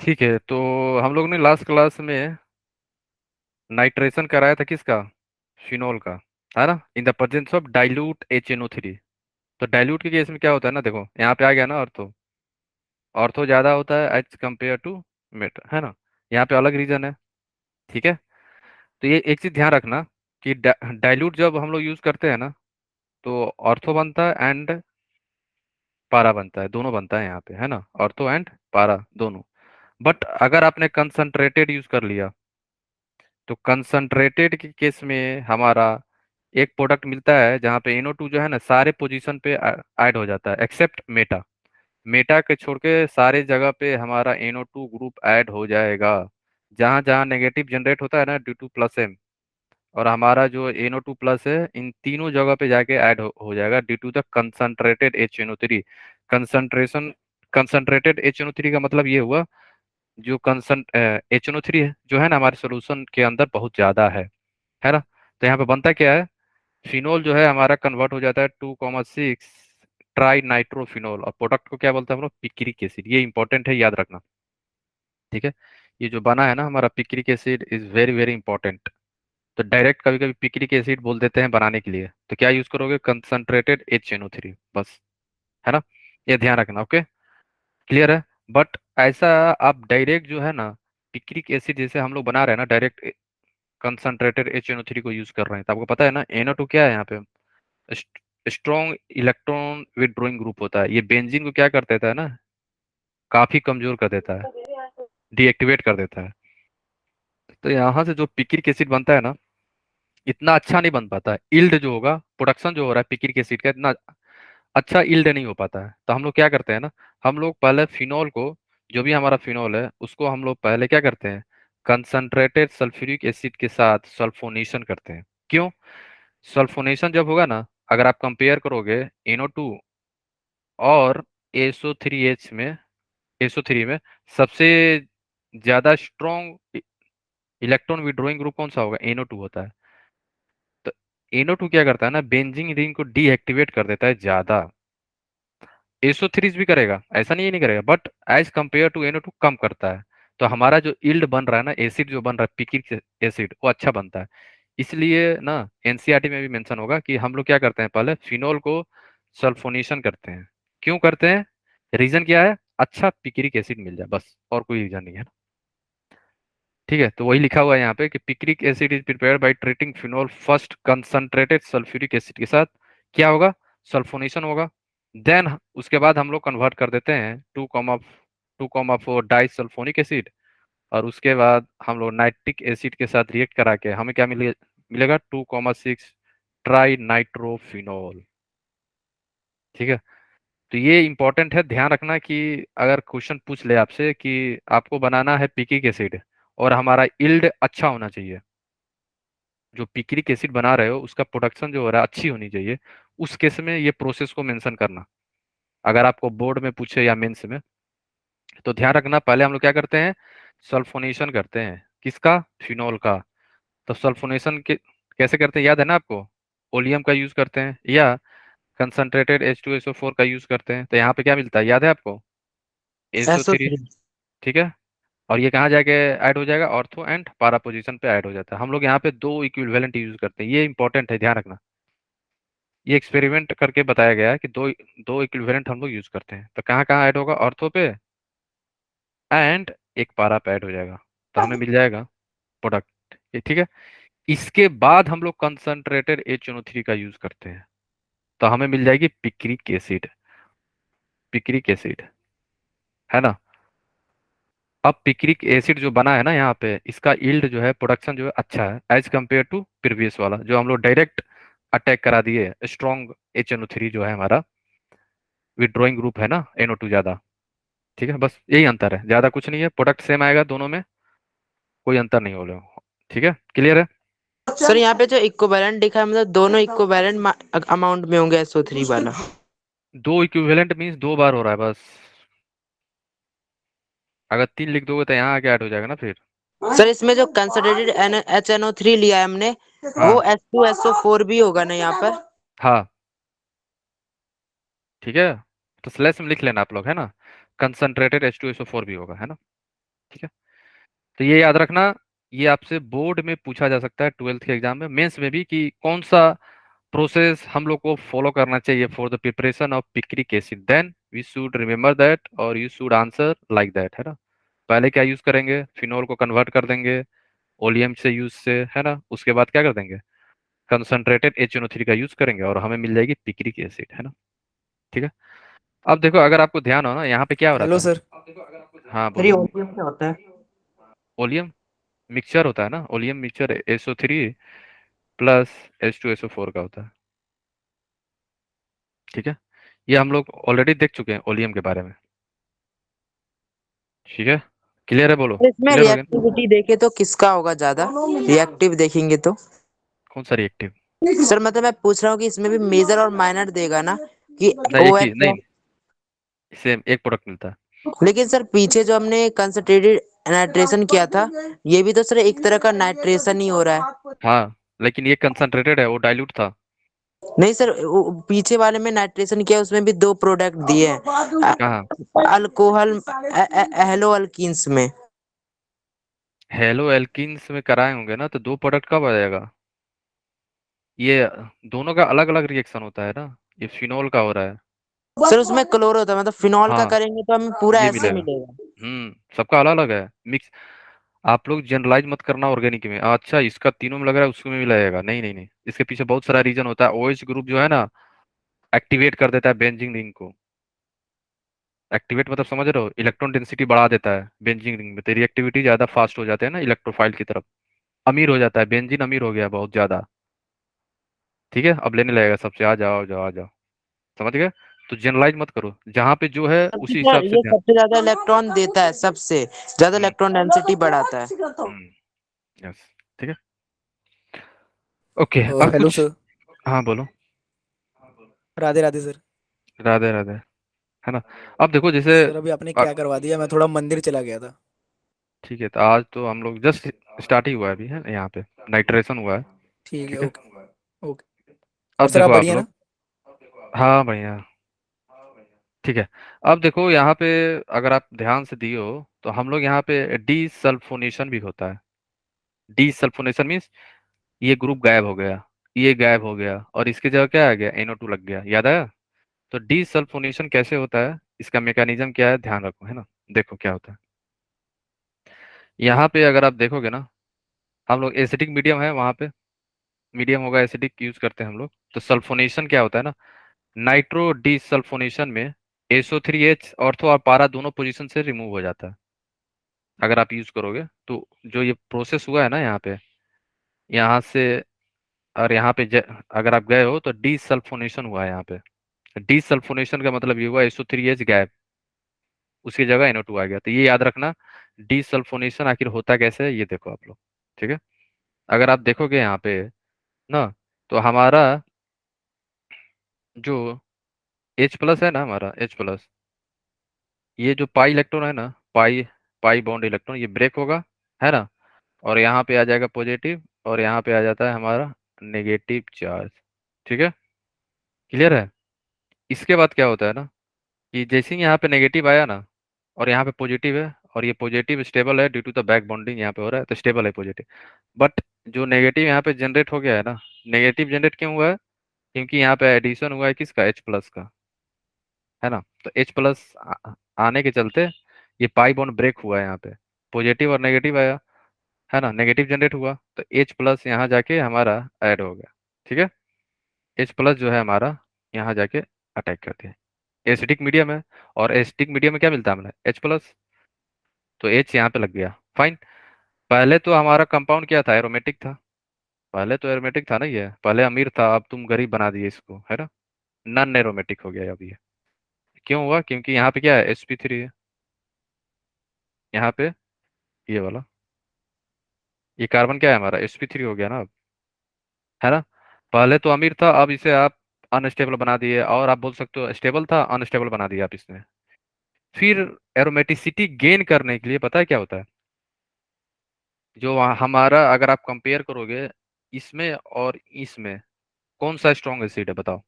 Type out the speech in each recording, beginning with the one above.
ठीक है, तो हम लोग ने लास्ट क्लास में नाइट्रेशन कराया था किसका? फिनोल का, है ना, इन the presence of dilute HNO3। तो डाइल्यूट के केस में क्या होता है ना, देखो यहाँ पे आ गया ना, ऑर्थो ऑर्थो ज्यादा होता है एज कम्पेयर टू मेट, है ना। यहाँ पे अलग रीजन है। ठीक है, तो ये एक चीज ध्यान रखना कि डाइल्यूट जब हम लोग यूज करते हैं ना, तो ऑर्थो बनता है एंड पारा बनता है, दोनों बनता है यहाँ पे, है ना, ऑर्थो एंड पारा दोनों। बट अगर आपने कंसंट्रेटेड यूज कर लिया, तो कंसंट्रेटेड के केस में हमारा एक प्रोडक्ट मिलता है जहाँ पे NO2 जो है ना सारे पोजीशन पे ऐड हो जाता है एक्सेप्ट मेटा। मेटा के छोड़ के सारे जगह पे हमारा NO2 ग्रुप ऐड हो जाएगा। जहाँ जहाँ नेगेटिव जनरेट होता है ना D2+M, और हमारा जो NO2+ है, इन तीनों जगह पे जाके ऐड हो जाएगा due to the concentrated HNO3। Concentration concentrated HNO3 का मतलब ये हुआ, जो HNO3 है जो है ना हमारे सोल्यूशन के अंदर बहुत ज्यादा है ना। तो यहाँ पे बनता क्या है, फिनोल जो है हमारा कन्वर्ट हो जाता है 2,6 ट्राई नाइट्रोफिनोल, और प्रोडक्ट को क्या बोलते हैं हम लोग? Picric acid. ये इंपॉर्टेंट है, याद रखना। ठीक है, ये जो बना है ना हमारा picric acid is very very important. तो डायरेक्ट कभी कभी पिक्रिक एसिड बोल देते हैं बनाने के लिए, तो क्या यूज करोगे? कंसंट्रेटेड HNO3 बस, है ना। ये ध्यान रखना, ओके, क्लियर है। बट ऐसा आप डायरेक्ट जो है ना पिक्रिक एसिड जैसे हम लोग बना रहे हैं ना, डायरेक्ट कंसंट्रेटेड HNO3 को यूज कर रहे हैं, तो आपको पता है ना NO2 क्या है यहाँ पे? स्ट्रॉन्ग इलेक्ट्रॉन विदड्रॉइंग ग्रुप होता है। ये बेंजीन को क्या कर देता है ना, काफी कमजोर कर देता है, डीएक्टिवेट कर देता है। तो यहाँ से जो पिक्रिक एसिड बनता है ना, इतना अच्छा नहीं बन पाता है। इल्ड जो होगा, प्रोडक्शन जो हो रहा है पिक्रिक एसिड का, इतना अच्छा इल्ड नहीं हो पाता है। तो हम लोग क्या करते हैं ना, हम लोग पहले फिनोल को, जो भी हमारा फिनोल है उसको हम लोग पहले क्या करते हैं, कंसंट्रेटेड सल्फ्यूरिक एसिड के साथ सल्फोनेशन करते हैं। क्यों? सल्फोनेशन जब होगा ना, अगर आप कंपेयर करोगे NO2 और SO3 में सबसे ज्यादा स्ट्रॉन्ग इलेक्ट्रॉन विड्रॉइंग ग्रुप कौन सा होगा? NO2 होता है। तो NO2 क्या करता है ना, बेंजीन रिंग को डीएक्टिवेट कर देता है ज्यादा। SO3 भी करेगा, ऐसा नहीं करेगा, but as compare to NO2 कम करता है। तो हमारा जो इल्ड बन रहा है ना, एसिड जो बन रहा है पिक्रिक एसिड, वो अच्छा बनता है। इसलिए ना NCERT में भी मेंशन होगा कि हम लोग क्या करते हैं, पहले फिनोल को सल्फोनेशन करते हैं। क्यों करते हैं? रीजन क्या है? अच्छा पिक्रिक एसिड मिल जाए, बस, और कोई रीजन नहीं है। ठीक है, तो वही लिखा हुआ है यहाँ पे कि picric acid is prepared by treating phenol first concentrated sulphuric acid के साथ। क्या होगा? सल्फोनेशन होगा। देन उसके बाद हम लोग कन्वर्ट कर देते हैं 2,4 डाई सल्फोनिक एसिड, और उसके बाद हम लोग नाइट्रिक एसिड के साथ रिएक्ट करा के हमें क्या मिलेगा? 2,6 ट्राई नाइट्रोफिनोल। ठीक है, तो ये इंपॉर्टेंट है, ध्यान रखना कि अगर क्वेश्चन पूछ ले आपसे कि आपको बनाना है पिकिक एसिड और हमारा इल्ड अच्छा होना चाहिए, जो पिक्रिक एसिड बना रहे हो उसका प्रोडक्शन जो हो रहा है अच्छी होनी चाहिए, उस केस में ये प्रोसेस को मेंशन करना। अगर आपको बोर्ड में पूछे या मेंस में, तो ध्यान रखना पहले हम लोग क्या करते हैं, सल्फोनेशन करते हैं किसका? फिनोल का। तो सल्फोनेशन के कैसे करते हैं, याद है ना आपको? ओलियम का यूज करते हैं या कंसंट्रेटेड H2SO4 का यूज करते हैं। तो यहाँ पे क्या मिलता है, याद है आपको? SO SO3। थ्री ठीक है, और ये कहाँ जाके ऐड हो जाएगा? ऑर्थो एंड पारा पोजीशन पे ऐड हो जाता है। हम लोग यहाँ पे दो इक्विवेलेंट यूज करते हैं, ये इंपॉर्टेंट है, ध्यान रखना। ये एक्सपेरिमेंट करके बताया गया है कि दो दो इक्विवेलेंट हम लोग यूज करते हैं। तो कहाँ कहाँ ऐड होगा? ऑर्थो पे एंड एक पारा पे ऐड हो जाएगा, तो हमें मिल जाएगा प्रोडक्ट। ये ठीक है। इसके बाद हम लोग कंसंट्रेटेड HNO3 का यूज करते हैं, तो हमें मिल जाएगी पिक्रिक एसिड। पिक्रिक एसिड, है ना। अब पिक्रिक एसिड जो बना है ना यहाँ पे, इसका यील्ड जो है, प्रोडक्शन जो है अच्छा है एज कम्पेयर टू प्रीवियस वाला जो हम लोग डायरेक्ट अटैक करा दिए। स्ट्रॉन्ग HNO3 जो है हमारा विड्रॉइंग ग्रुप है ना, NO2 ज्यादा। ठीक है, बस यही अंतर है, ज्यादा कुछ नहीं है, प्रोडक्ट सेम आएगा दोनों में, कोई अंतर नहीं हो रहा। ठीक है, क्लियर है। सर यहाँ पे जो इक्विवेलेंट दिखा है मतलब दोनों इक्विवेलेंट अमाउंट में होंगे एसओ थ्री वाला। दो इक्विवेलेंट मीन्स दो बार हो रहा है बस। अगर तीन लिख दोगे तो यहाँ आके ऐड हो जाएगा ना फिर। सर इसमें जो कंसंट्रेटेड HNO3 लिया है हमने, वो हाँ H2SO4 भी होगा ना यहाँ पर? हाँ, ठीक है, तो स्लैश में लिख लेना आप लोग, है ना। कंसंट्रेटेड H2SO4 भी होगा, है ना। ठीक है। तो ये याद रखना, ये आपसे बोर्ड में पूछा जा सकता है, ट्वेल्थ के एग्जाम में, मेंस में भी, कि कौन सा प्रोसेस हम लोग को फॉलो करना चाहिए for the preparation of picric acid, then we should remember that और you should answer like that, है ना। पहले क्या यूज करेंगे, फिनोल को कन्वर्ट कर देंगे ओलियम से यूज से, है ना। उसके बाद क्या कर देंगे, कंसंट्रेटेड HNO3 का यूज करेंगे और हमें मिल जाएगी पिक्रिक एसिड, है ना। ठीक है। अब देखो, अगर आपको ध्यान हो ना, यहाँ पे क्या हो रहा हेलो था। सर। हाँ फिर ये बोलो। ओलियम क्या होता है? ओलियम मिक्सचर होता है ना, oleum mixture SO3 plus H2SO4 का होता है। ठीक है। ये हम लोग ऑलरेडी देख चुके हैं ओलियम के बारे में। ठीक है, क्लियर है, बोलो तो इसमें क्लियर हो गया ना? रिएक्टिविटी देखे तो किसका होगा ज्यादा, रिएक्टिव देखेंगे तो? कौन सा रिएक्टिव? सर मतलब मैं पूछ रहा हूँ कि इसमें भी मेजर और माइनर देगा ना, कि नहीं, ओ एक ही एच नहीं, है। सेम एक प्रोडक्ट मिलता है। लेकिन सर पीछे जो हमने कंसंट्रेटेड नाइट्रेशन किया था, ये भी तो सर एक तरह का नाइट्रेशन ही हो रहा है। हाँ, लेकिन ये कंसंट्रेटेड है, वो डाइल्यूट था। नहीं सर, पीछे वाले में नाइट्रेशन किया, उसमें भी दो प्रोडक्ट दिए हैं, कहाँ? अल्कोहल, हेलो अल्कीन्स में। हेलो एल्किन्स में कराए होंगे ना, तो दो प्रोडक्ट कब आ जाएगा? ये दोनों का अलग अलग रिएक्शन होता है ना, ये फिनोल का हो रहा है। सर उसमें क्लोरो होता है, मतलब फिनॉल का हाँ, करेंगे तो हमें पूरा ये ऐसे मिलेगा। मिलेगा। सबका अलग अलग है मिक्स। आप लोग जनरलाइज मत करना ऑर्गेनिक में, अच्छा इसका तीनों में लग रहा है उसमें भी लगेगा, नहीं नहीं नहीं, इसके पीछे बहुत सारा रीजन होता है। OH ग्रुप जो है ना, एक्टिवेट कर देता है बेंजीन रिंग को। एक्टिवेट मतलब समझ रहे हो, इलेक्ट्रॉन डेंसिटी बढ़ा देता है बेंजीन रिंग में, तो रिएक्टिविटी ज्यादा फास्ट हो जाते हैं ना इलेक्ट्रोफाइल की तरफ, अमीर हो जाता है बेंजीन, अमीर हो गया बहुत ज्यादा। ठीक है, अब लेने लगेगा सबसे, आ जाओ आ जाओ आ जाओ, समझ गए। तो जनरलाइज मत करो, जहाँ पे जो है जबकि उसी सर हिसाब से ये ध्यान। सबसे ज्यादा इलेक्ट्रॉन देता है, सबसे ज्यादा हम्म। इलेक्ट्रॉन डेंसिटी बढ़ाता है। हम्म। यस। ठीक है। ओके, और हेलो कुछ? सर। हाँ बोलो। राधे राधे सर। राधे राधे, है ना। अब देखो जैसे सर अभी आपने अ, क्या करवा दिया, मैं थोड़ा मंदिर चला गया था। ठीक है, तो आज तो हम लोग जस्ट स्टार्ट ही हुआ है अभी, है ना, यहाँ पे नाइट्रेशन हुआ है। ठीक है, ठीक है। ओके। ओके। और अब सर आप देखो आप बढ़िया लोग, ना? हाँ बढ़िया। ठीक है। अब देखो यहाँ पे, अगर आप ध्यान से दिए हो, तो हम लोग यहाँ पे डी सल्फोनेशन भी होता है। डी सल्फोनेशन मीन्स ये ग्रुप गायब हो गया, ये गायब हो गया, और इसकी जगह क्या आ गया, NO2 लग गया, याद आया। तो डी सल्फोनेशन कैसे होता है, इसका मैकेनिज्म क्या है, ध्यान रखो, है ना। देखो क्या होता है, यहाँ पे अगर आप देखोगे ना, हम लोग एसिडिक मीडियम है वहाँ पे, मीडियम होगा एसिडिक यूज करते हैं हम लोग, तो सल्फोनेशन क्या होता है ना, नाइट्रो डी सल्फोनेशन में SO3H ऑर्थो और पारा दोनों पोजीशन से रिमूव हो जाता है। अगर आप यूज करोगे तो जो ये प्रोसेस हुआ है ना यहाँ पे, यहाँ से, और यहाँ पे अगर आप गए हो तो डी सल्फोनेशन हुआ है यहाँ पे। डी सल्फोनेशन का मतलब ये हुआ SO3H गैप, उसकी जगह NO2 आ गया, तो ये याद रखना। डी सल्फोनेशन आखिर होता कैसे है, ये देखो आप लोग। ठीक है। अगर आप देखोगे यहाँ पे ना, तो हमारा जो H+ है ना, हमारा H+, ये जो पाई इलेक्ट्रॉन है ना, पाई पाई बॉन्ड इलेक्ट्रॉन, ये ब्रेक होगा, है ना। और यहाँ पे आ जाएगा पॉजिटिव, और यहाँ पे आ जाता है हमारा नेगेटिव चार्ज। ठीक है, क्लियर है। इसके बाद क्या होता है ना, कि जैसे ही यहाँ पे नेगेटिव आया ना, और यहाँ पे पॉजिटिव है, और ये पॉजिटिव स्टेबल है due to the back bonding यहाँ पे हो रहा है, तो स्टेबल है पॉजिटिव। बट जो नेगेटिव यहाँ पे जनरेट हो गया है ना, नेगेटिव जनरेट क्यों हुआ है, क्योंकि यहाँ पे एडिशन हुआ है किसका, H+ का, है ना। तो H+ आने के चलते ये पाई बॉन्ड ब्रेक हुआ है यहाँ पे, पॉजिटिव और नेगेटिव आया, है ना, नेगेटिव जनरेट हुआ, तो H+ यहाँ जाके हमारा ऐड हो गया। ठीक है। H+ जो है हमारा यहाँ जाके अटैक कर दिया, एसिडिक मीडियम है, और एसिडिक मीडियम में क्या मिलता है हमें, H+, तो H यहाँ पे लग गया, फाइन। पहले तो हमारा कंपाउंड क्या था, एरोमेटिक था। पहले तो एरोमेटिक था ना, ये पहले अमीर था, अब तुम गरीब बना दिए इसको, है ना। नॉन एरोमेटिक हो गया अब ये। क्यों हुआ, क्योंकि यहाँ पे क्या है, sp3 है यहाँ पे, ये वाला, ये कार्बन क्या है हमारा, sp3 हो गया ना अब, है ना। पहले तो अमीर था, अब इसे आप अनस्टेबल बना दिए, और आप बोल सकते हो स्टेबल था, अनस्टेबल बना दिया आप इसमें। फिर एरोमेटिसिटी गेन करने के लिए पता है क्या होता है, जो हमारा, अगर आप कंपेयर करोगे इसमें और इसमें, कौन सा स्ट्रॉन्ग एसिड है बताओ,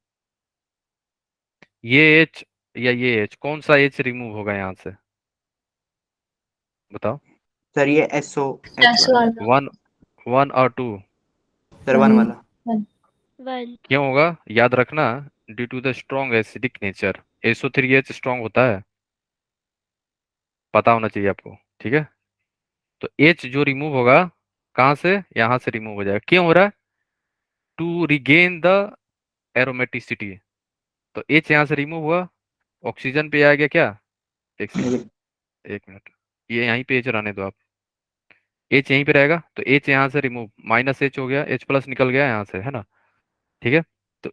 ये एच या ये एच, कौन सा एच रिमूव होगा यहाँ से, बताओ। सर ये SOH वाला। वाला। वन, वन और टू। सर 1 वाला। 1। क्यों होगा याद रखना, due to the strong acidic nature. SO3H strong होता है, पता होना चाहिए आपको, ठीक है। तो H जो रिमूव होगा कहाँ से, यहाँ से रिमूव हो जाएगा। क्यों हो रहा है, टू रिगेन द एरोमेटिसिटी। तो H यहाँ से रिमूव हुआ, ऑक्सीजन पे आ गया क्या, एक सेकेंड, एक मिनट, ये यहीं पे H रहने दो आप, H यहीं पे रहेगा, तो H यहाँ से रिमूव, -H हो गया, H प्लस निकल गया यहाँ से, है ना, ठीक है। तो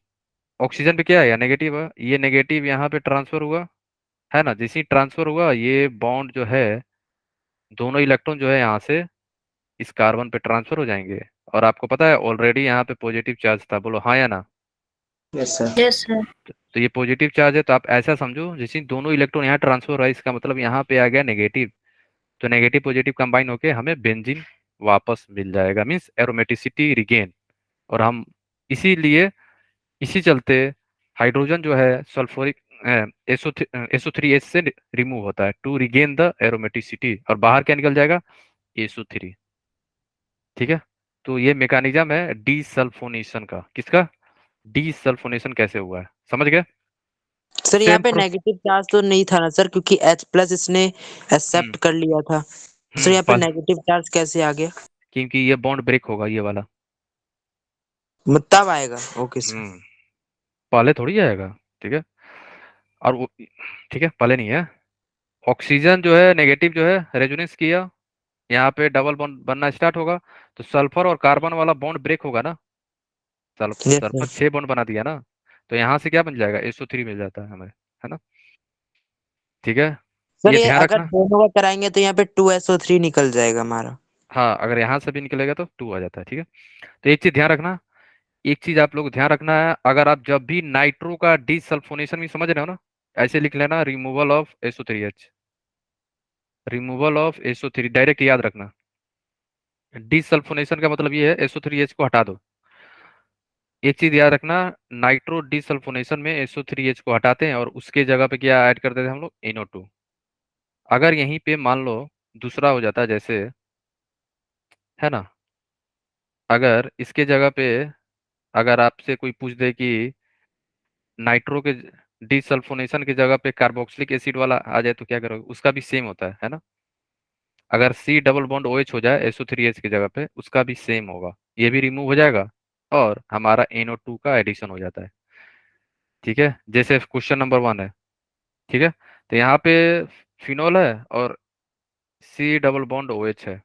ऑक्सीजन पे क्या आया, नेगेटिव है, ये नेगेटिव यहाँ पे ट्रांसफर हुआ, है ना। जैसे ही ट्रांसफर हुआ, ये बॉन्ड जो है, दोनों इलेक्ट्रॉन जो है यहाँ से इस कार्बन पे ट्रांसफर हो जाएंगे। और आपको पता है ऑलरेडी यहाँ पे पॉजिटिव चार्ज था, बोलो हाँ या ना। Yes sir. Yes sir. तो ये पॉजिटिव चार्ज है, तो आप ऐसा समझो जैसे दोनों इलेक्ट्रॉन यहाँ ट्रांसफर हुआ, इसका मतलब यहाँ पे आ गया नेगेटिव। तो नेगेटिव पॉजिटिव कंबाइन होके हमें बेंजीन वापस मिल जाएगा, मीन्स एरोमेटिसिटी रिगेन। और हम इसीलिए, इसी चलते हाइड्रोजन जो है सल्फ्यूरिक SO3H से रिमूव होता है टू रिगेन द एरोमेटिसिटी, और बाहर क्या निकल जाएगा, SO3, ठीक है। तो ये मैकेनिज्म है डीसल्फोनेशन का। किसका, डीसल्फोनेशन कैसे हुआ है, समझ गए। सर यहाँ सेम पे नेगेटिव चार्ज तो नहीं था ना सर, क्योंकि H+ इसने एक्सेप्ट कर लिया था। सर यहाँ पे नेगेटिव चार्ज कैसे आ गया? क्योंकि ये बॉन्ड ब्रेक होगा, ये वाला। तब आएगा। Okay sir. पहले थोड़ी आएगा, ठीक है। और वो, ठीक है, पहले नहीं है। ऑक्सीजन जो है नेगेटिव जो है रेजोनेंस किया, यहाँ पे डबल बॉन्ड बनना स्टार्ट होगा, तो सल्फर और कार्बन वाला बॉन्ड ब्रेक होगा ना। Yes sulphur sir. 6 बॉन्ड बना दिया ना, तो यहाँ से क्या बन जाएगा, SO3 मिल जाता है हमें, है ना, ठीक है। सर ये ये ध्यान अगर रखना। दोनों का कराएंगे तो यहाँ पे 2SO3 निकल जाएगा हमारा। हाँ, अगर यहाँ से भी निकलेगा तो 2 आ जाता है, ठीक है। तो एक चीज ध्यान रखना, एक चीज आप लोग ध्यान रखना है, अगर आप जब भी नाइट्रो का डीसल्फोनेशन भी समझ रहे हो ना, ऐसे लिख लेना, removal of SO3H, removal of SO3, direct याद रखना। डीसल्फोनेशन का मतलब ये है SO3H को हटा दो। एक चीज याद रखना, नाइट्रो डीसल्फोनेशन में SO3H को हटाते हैं और उसके जगह पे क्या ऐड कर देते हैं हम लोग, NO2। अगर यहीं पे मान लो दूसरा हो जाता है, जैसे, है ना, अगर इसके जगह पे, अगर आपसे कोई पूछ दे कि नाइट्रो के डीसल्फोनेशन की जगह पे कार्बोक्सिलिक एसिड वाला आ जाए, तो क्या करोगे, उसका भी सेम होता है ना। अगर C डबल बॉन्ड OH हो जाए SO3H की जगह पे, उसका भी सेम होगा, ये भी रिमूव हो जाएगा, और हमारा NO2 का एडिशन हो जाता है, ठीक है। जैसे क्वेश्चन नंबर 1 है, ठीक है। तो यहाँ पे फिनोल है और C डबल बॉन्ड OH है,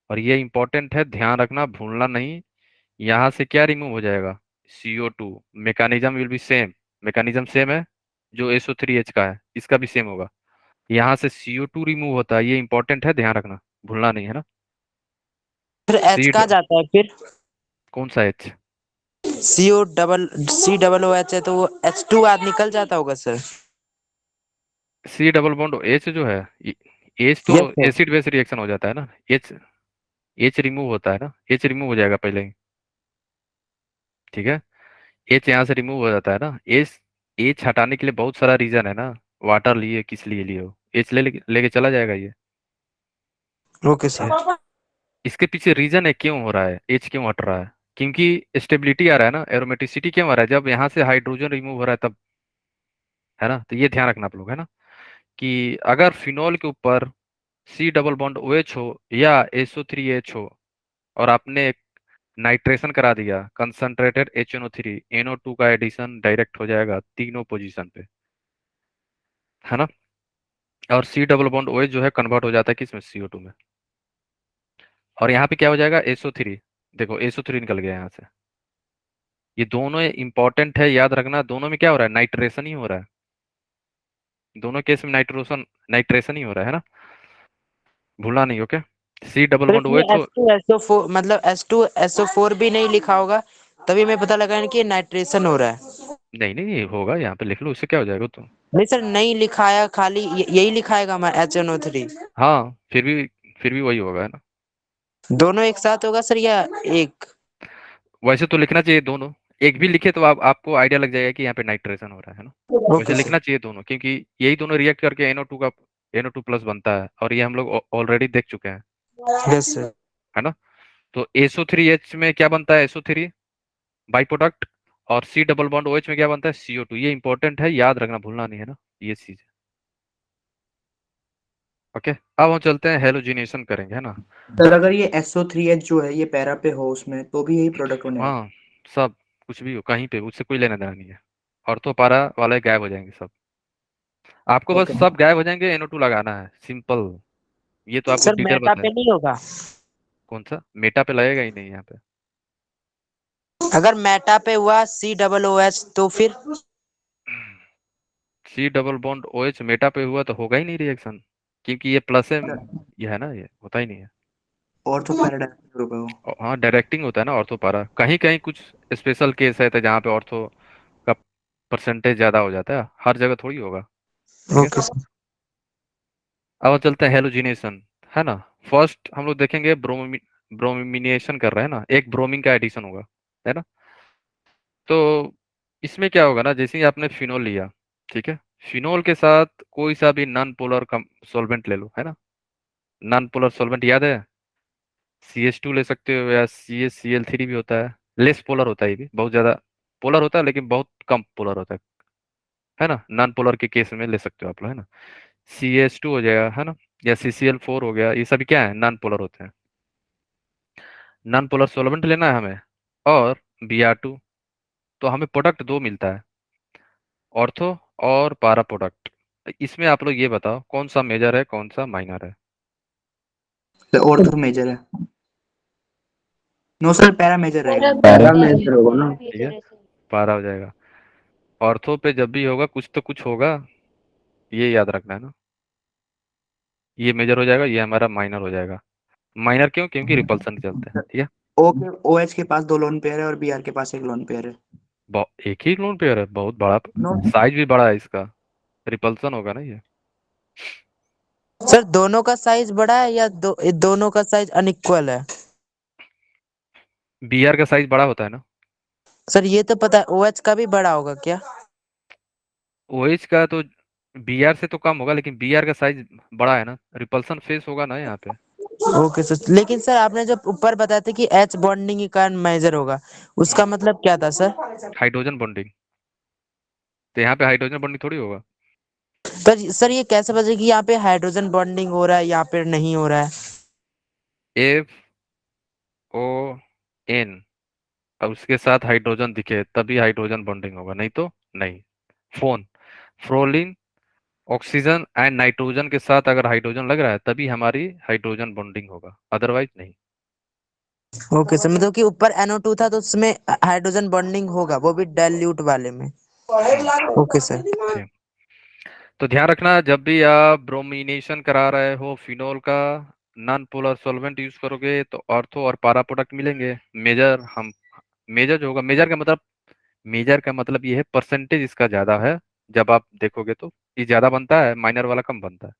और ये इंपॉर्टेंट है, ध्यान रखना, भूलना नहीं। यहाँ से क्या रिमूव हो जाएगा, CO2। Mechanism will be same, mechanism same है, जो SO3H का है इसका भी सेम होगा। यहाँ से CO2 रिमूव होता है, ये इंपॉर्टेंट है, ध्यान रखना, भूलना नहीं, है ना। फिर H सी कहाँ जाता है फिर? कौन सा H, COOH है तो वो H2 आज निकल जाता होगा sir. C double bond H जो है, H तो yes sir. Acid base reaction हो जाता है ना, H रिमूव होता है ना, H रिमूव हो जाएगा पहले ही, ठीक है। H यहाँ से रिमूव हो जाता है ना। H हटाने के लिए बहुत सारा रीजन है ना, वाटर लिए किस लिए लिए हो, H लेके चला जाएगा ये। Okay sir. इसके पीछे रीजन है क्यों हो रहा है, H क्यों हट रहा है, क्योंकि स्टेबिलिटी आ रहा है ना, एरोमेटिसिटी क्यों आ रहा है, जब यहाँ से हाइड्रोजन रिमूव हो रहा है तब, है ना। तो ये ध्यान रखना आप लोग, है ना, कि अगर फिनोल के ऊपर C डबल बॉन्ड OH हो या SO3H हो, और आपने नाइट्रेशन करा दिया, कंसंट्रेटेड HNO3, NO2 का एडिशन डायरेक्ट हो जाएगा तीनों पोजीशन पे, है ना। और C डबल बॉन्ड OH जो है कन्वर्ट हो जाता है किसमें, CO2 में, और यहाँ पे क्या हो जाएगा, SO3। देखो SO3 निकल गया यहाँ से। ये दोनों इंपॉर्टेंट है, याद रखना, दोनों में क्या हो रहा है, नाइट्रेशन ही हो रहा है, दोनों केस में नाइट्रेशन ही हो रहा है ना, भूलना नहीं, okay. C double sir bond इसमें OH हो, H2SO4 मतलब H2SO4 भी नहीं लिखा होगा, तभी मैं पता लगा कि नाइट्रेशन हो रहा है। नहीं नहीं होगा, यहाँ पे लिख लो, उससे क्या हो जाएगा तो। नहीं सर नहीं लिखाया, खाली यही लिखाएगा हमारा HNO3। हाँ, फिर भी वही होगा, है ना। दोनों एक साथ होगा सर या एक? वैसे तो लिखना चाहिए दोनों, एक भी लिखे तो आपको आइडिया लग जाएगा कि यहाँ पे नाइट्रेशन हो रहा है ना। वैसे ओके सर। लिखना चाहिए दोनों, क्योंकि यही दोनों रिएक्ट करके NO2 का NO2+ बनता है, और ये हम लोग ऑलरेडी देख चुके हैं, यस सर। है ना। तो SO3H में क्या बनता है, SO3 बाई प्रोडक्ट, और C डबल बॉन्ड OH में क्या बनता है, CO2। ये इंपॉर्टेंट है, याद रखना, भूलना नहीं है ना ये चीज। ओके, अब हम चलते हैं हेलोजिनेशन करेंगे, है ना। सर अगर ये SO3H जो है ये पैरा पे हो उसमें तो भी यही प्रोडक्ट बनेगा? हाँ, सब कुछ भी हो कहीं पे, उससे कोई लेना देना नहीं है। ऑर्थो पारा वाले गायब हो जाएंगे सब, आपको बस ओके। सब गायब हो जाएंगे, NO2 लगाना है, सिंपल। ये तो आपको सर डिटेल मेटा बताया। पे नहीं होगा? कौन सा मेटा पे लगेगा ही नहीं यहाँ पे। अगर मेटा पे हुआ COOH तो फिर? C double bond OH Meta पे हुआ तो होगा ही नहीं रिएक्शन, क्योंकि ये प्लस है, ये है ना, ये होता ही नहीं है। और तो पैराडाइम होगा वो। हाँ, डायरेक्टिंग होता है ना ऑर्थो पारा, कहीं कहीं कुछ स्पेशल केस है तो जहाँ पे ऑर्थो का परसेंटेज ज्यादा हो जाता है, हर जगह थोड़ी होगा। ठीक है, ओके सर। अब चलते हैं हेलोजिनेशन, है ना। फर्स्ट हम लोग देखेंगे ब्रोमिनेशन कर रहे हैं ना, एक ब्रोमीन का एडिशन होगा, है ना। तो इसमें क्या होगा ना, जैसे ही आपने फिनोल लिया, ठीक है, फिनोल के साथ कोई सा भी नॉन पोलर सॉल्वेंट ले लो, है ना। नॉन पोलर सॉल्वेंट याद है, CH2 ले सकते हो, या CaCl3 भी होता है। लेस पोलर होता है, ये भी बहुत ज्यादा पोलर होता है लेकिन बहुत कम पोलर होता है ना। नॉन पोलर के केस में ले सकते हो आप लोग, है ना। CH2 हो जाएगा, है ना, या CCl4 हो गया, ये सभी क्या है, नॉन पोलर होते हैं। नॉन पोलर सॉल्वेंट लेना है हमें, और Br2। तो हमें प्रोडक्ट दो मिलता है, ऑर्थो और पारा प्रोडक्ट। इसमें आप लोग ये बताओ कौन सा मेजर है, कौन सा माइनर है। और तो मेजर है। नो सर पैरा मेजर रहेगा। पैरा मेजर होगा ना। ठीक है, पारा हो जाएगा। ऑर्थो पे जब भी होगा कुछ तो कुछ होगा, ये याद रखना है ना। ये मेजर हो जाएगा, ये हमारा माइनर हो जाएगा। माइनर क्यों, क्योंकि रिपल्सन चलते हैं, ठीक है। ओके OH के पास 2 लोन पेयर है और Br के पास 1 लोन पेयर है। एक ही लोन पेयर है, बहुत बड़ा, नो साइज भी बड़ा है इसका, रिपल्सन होगा ना ये। सर दोनों का साइज बड़ा है या दोनों का साइज अनइक्वल है? Br का साइज बड़ा होता है ना। सर ये तो पता है, OH का भी बड़ा होगा क्या? OH का तो Br से तो कम होगा, लेकिन Br का साइज बड़ा है ना, रिपल्सन फेस होगा ना यहाँ पे। ओके सर, लेकिन सर आपने जब ऊपर बताया था कि H बॉन्डिंग के कारण मेजर होगा, उसका मतलब क्या था सर? हाइड्रोजन बॉन्डिंग, तो यहाँ पे हाइड्रोजन बॉन्डिंग थोड़ी होगा। पर सर ये कैसे पता कि यहाँ पे हाइड्रोजन बॉन्डिंग हो रहा है, यहाँ पे नहीं हो रहा है? FON और उसके साथ हाइड्रोजन दिखे तभी हाइड्रोजन बॉन्डिंग होगा, नहीं तो नहीं। फोन, फ्रोलिन, ऑक्सीजन एंड नाइट्रोजन के साथ अगर हाइड्रोजन लग रहा है तभी हमारी हाइड्रोजन बॉन्डिंग होगा, अदरवाइज नहीं। ओके सर, मतलब कि ऊपर NO2 था तो उसमें हाइड्रोजन बॉन्डिंग होगा, वो भी डाइल्यूट वाले में। हम्म, ओके सर। ठीक। तो ध्यान रखना, जब भी आप ब्रोमिनेशन करा रहे हो फिनोल का, नॉन पोलर सॉल्वेंट यूज करोगे तो ऑर्थो और पारा प्रोडक्ट मिलेंगे। मेजर हम मेजर जो होगा, मेजर का मतलब ये है परसेंटेज इसका ज्यादा है। जब आप देखोगे तो ये ज्यादा बनता है, माइनर वाला कम बनता है,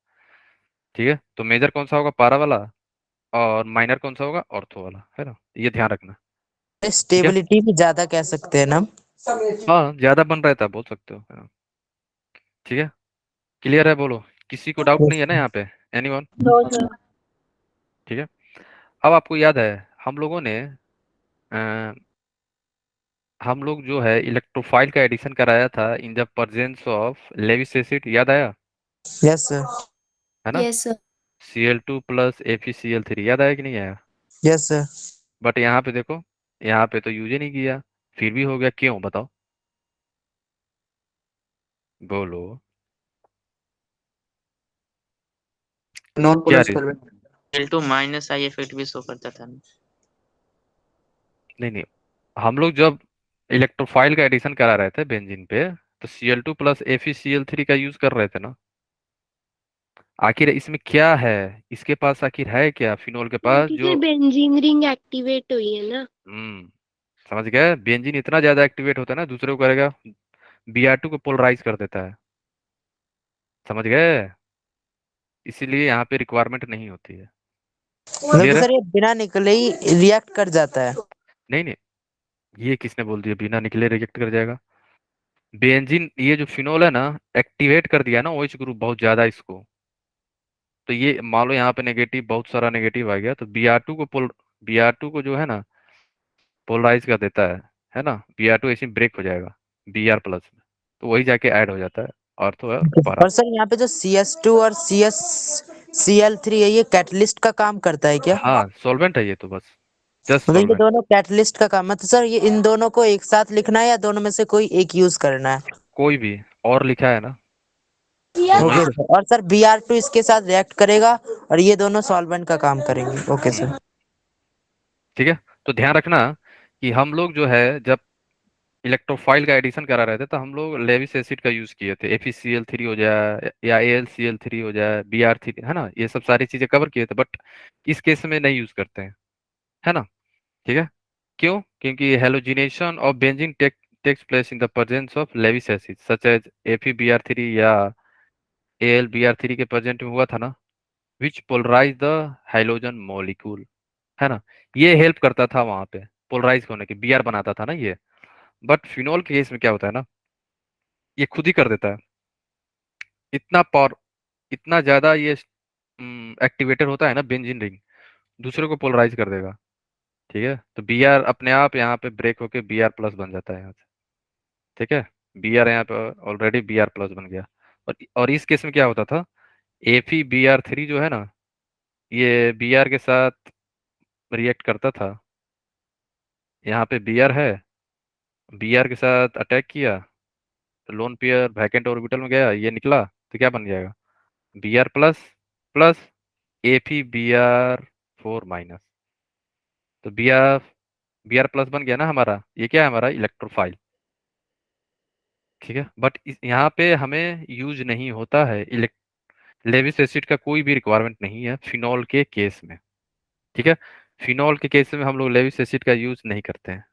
ठीक है। तो मेजर कौन सा होगा, पारा वाला, और माइनर कौन सा होगा, ऑर्थो वाला, है ना, ये ध्यान रखना। ठीक है, स्टेबिलिटी भी ज्यादा कह सकते हैं ना हम? हाँ ज्यादा बन रहा था बोल सकते हो, हाँ। ठीक है, क्लियर है, बोलो, किसी को डाउट नहीं है ना यहाँ पे, एनीवन। ठीक है, अब आपको याद है हम लोगों ने अ, हम लोग जो है इलेक्ट्रोफाइल का एडिशन कराया था इन the presence of Lewis acid, याद आया, यस सर। है ना। Yes sir. Cl2 + FeCl3, याद आया कि नहीं आया। Yes sir. बट यहाँ पे देखो, यहाँ पे तो यूज ही नहीं किया, फिर भी हो गया, क्यों बताओ, बोलो नॉन क्या पोलर रीज। Solvent. L2 minus I effect भी शो करता था ना। नहीं नहीं, हम लोग जब इलेक्ट्रोफाइल का एडिशन करा रहे थे बेंजीन पे, तो Cl2 + FeCl3 का यूज कर रहे थे ना। आखिर इसमें क्या है, इसके पास आखिर है क्या फिनोल के पास, क्योंकि जो सर बेंजीन रिंग एक्टिवेट हुई है ना। हम्म समझ गए, बेंजीन इतना ज्यादा एक्टिवेट होता है ना, दूसरे को करेगा, Br2 को पोलराइज कर देता है, समझ गए, इसीलिए यहाँ पे रिक्वायरमेंट नहीं होती है। मतलब कि क्लियर है। सर ये बिना निकले ही रिएक्ट कर जाता है? नहीं नहीं, ये किसने बोल दिया बिना निकले रिजेक्ट कर जाएगा। बेंजीन, ये जो फिनोल है ना, एक्टिवेट कर दिया ना OH ग्रुप बहुत ज्यादा इसको, तो ये मान लो यहाँ पे नेगेटिव, बहुत सारा नेगेटिव आ गया, तो Br2 को जो है ना पोलराइज कर देता है ना, Br2 ऐसे ब्रेक हो जाएगा Br+ में, तो वही जाके ऐड हो जाता है ऑर्थो और para। और सर यहाँ पे जो CS2 और Cl3 है, ये कैटलिस्ट का काम करता है क्या? हाँ सॉल्वेंट है ये तो, बस जस्ट मतलब ये सॉल्वेंट। दोनों कैटलिस्ट का काम है, तो सर ये इन दोनों को एक साथ लिखना है या दोनों में से कोई एक यूज करना है? कोई भी, और लिखा है ना, दोनों ही ओके सर। और सर Br2 इसके साथ रिएक्ट करेगा और ये दोनों सॉल्वेंट का काम करेंगे। Okay sir. ठीक है। तो ध्यान रखना कि हम लोग जो है जब इलेक्ट्रोफाइल का एडिशन करा रहे थे तो हम लोग लेविस एसिड का यूज किए थे, FeCl3 हो जाए या AlCl3 हो जाए, Br3, है ना, ये सब सारी चीजें कवर किए थे, बट इस केस में नहीं यूज करते हैं, है ना। ठीक है। क्यों? क्योंकि halogenation of benzene takes place in the presence of Lewis acid such as FeBr3 या AlBr3 के प्रेजेंट में हुआ था ना, which polarise the hydrogen molecule, है ना। ये हेल्प करता था वहां पे पोलराइज होने के, Br बनाता था ना ये। बट फिनोल के केस में क्या होता है ना, ये खुद ही कर देता है, इतना पावर, इतना ज्यादा ये एक्टिवेटर होता है ना बेंजीन रिंग, दूसरे को पोलराइज कर देगा। ठीक है। तो Br अपने आप यहाँ पे ब्रेक होके Br+ बन जाता है यहाँ से। ठीक है। Br यहाँ पे ऑलरेडी Br+ बन गया। और इस केस में क्या होता था, FeBr3 जो है ना, ये Br के साथ रिएक्ट करता था, यहाँ पे Br है, Br के साथ अटैक किया, लोन पेयर वैकेंट ऑर्बिटल में गया, ये निकला, तो क्या बन जाएगा, Br+ प्लस FeBr4-, तो Br+ बन गया ना हमारा, ये क्या है हमारा इलेक्ट्रोफाइल। ठीक है। बट यहाँ पे हमें यूज नहीं होता है, लेविस एसिड का कोई भी रिक्वायरमेंट नहीं है फिनॉल के केस में। ठीक है। फिनॉल के केस में हम लोग लेविस एसिड का यूज नहीं करते हैं।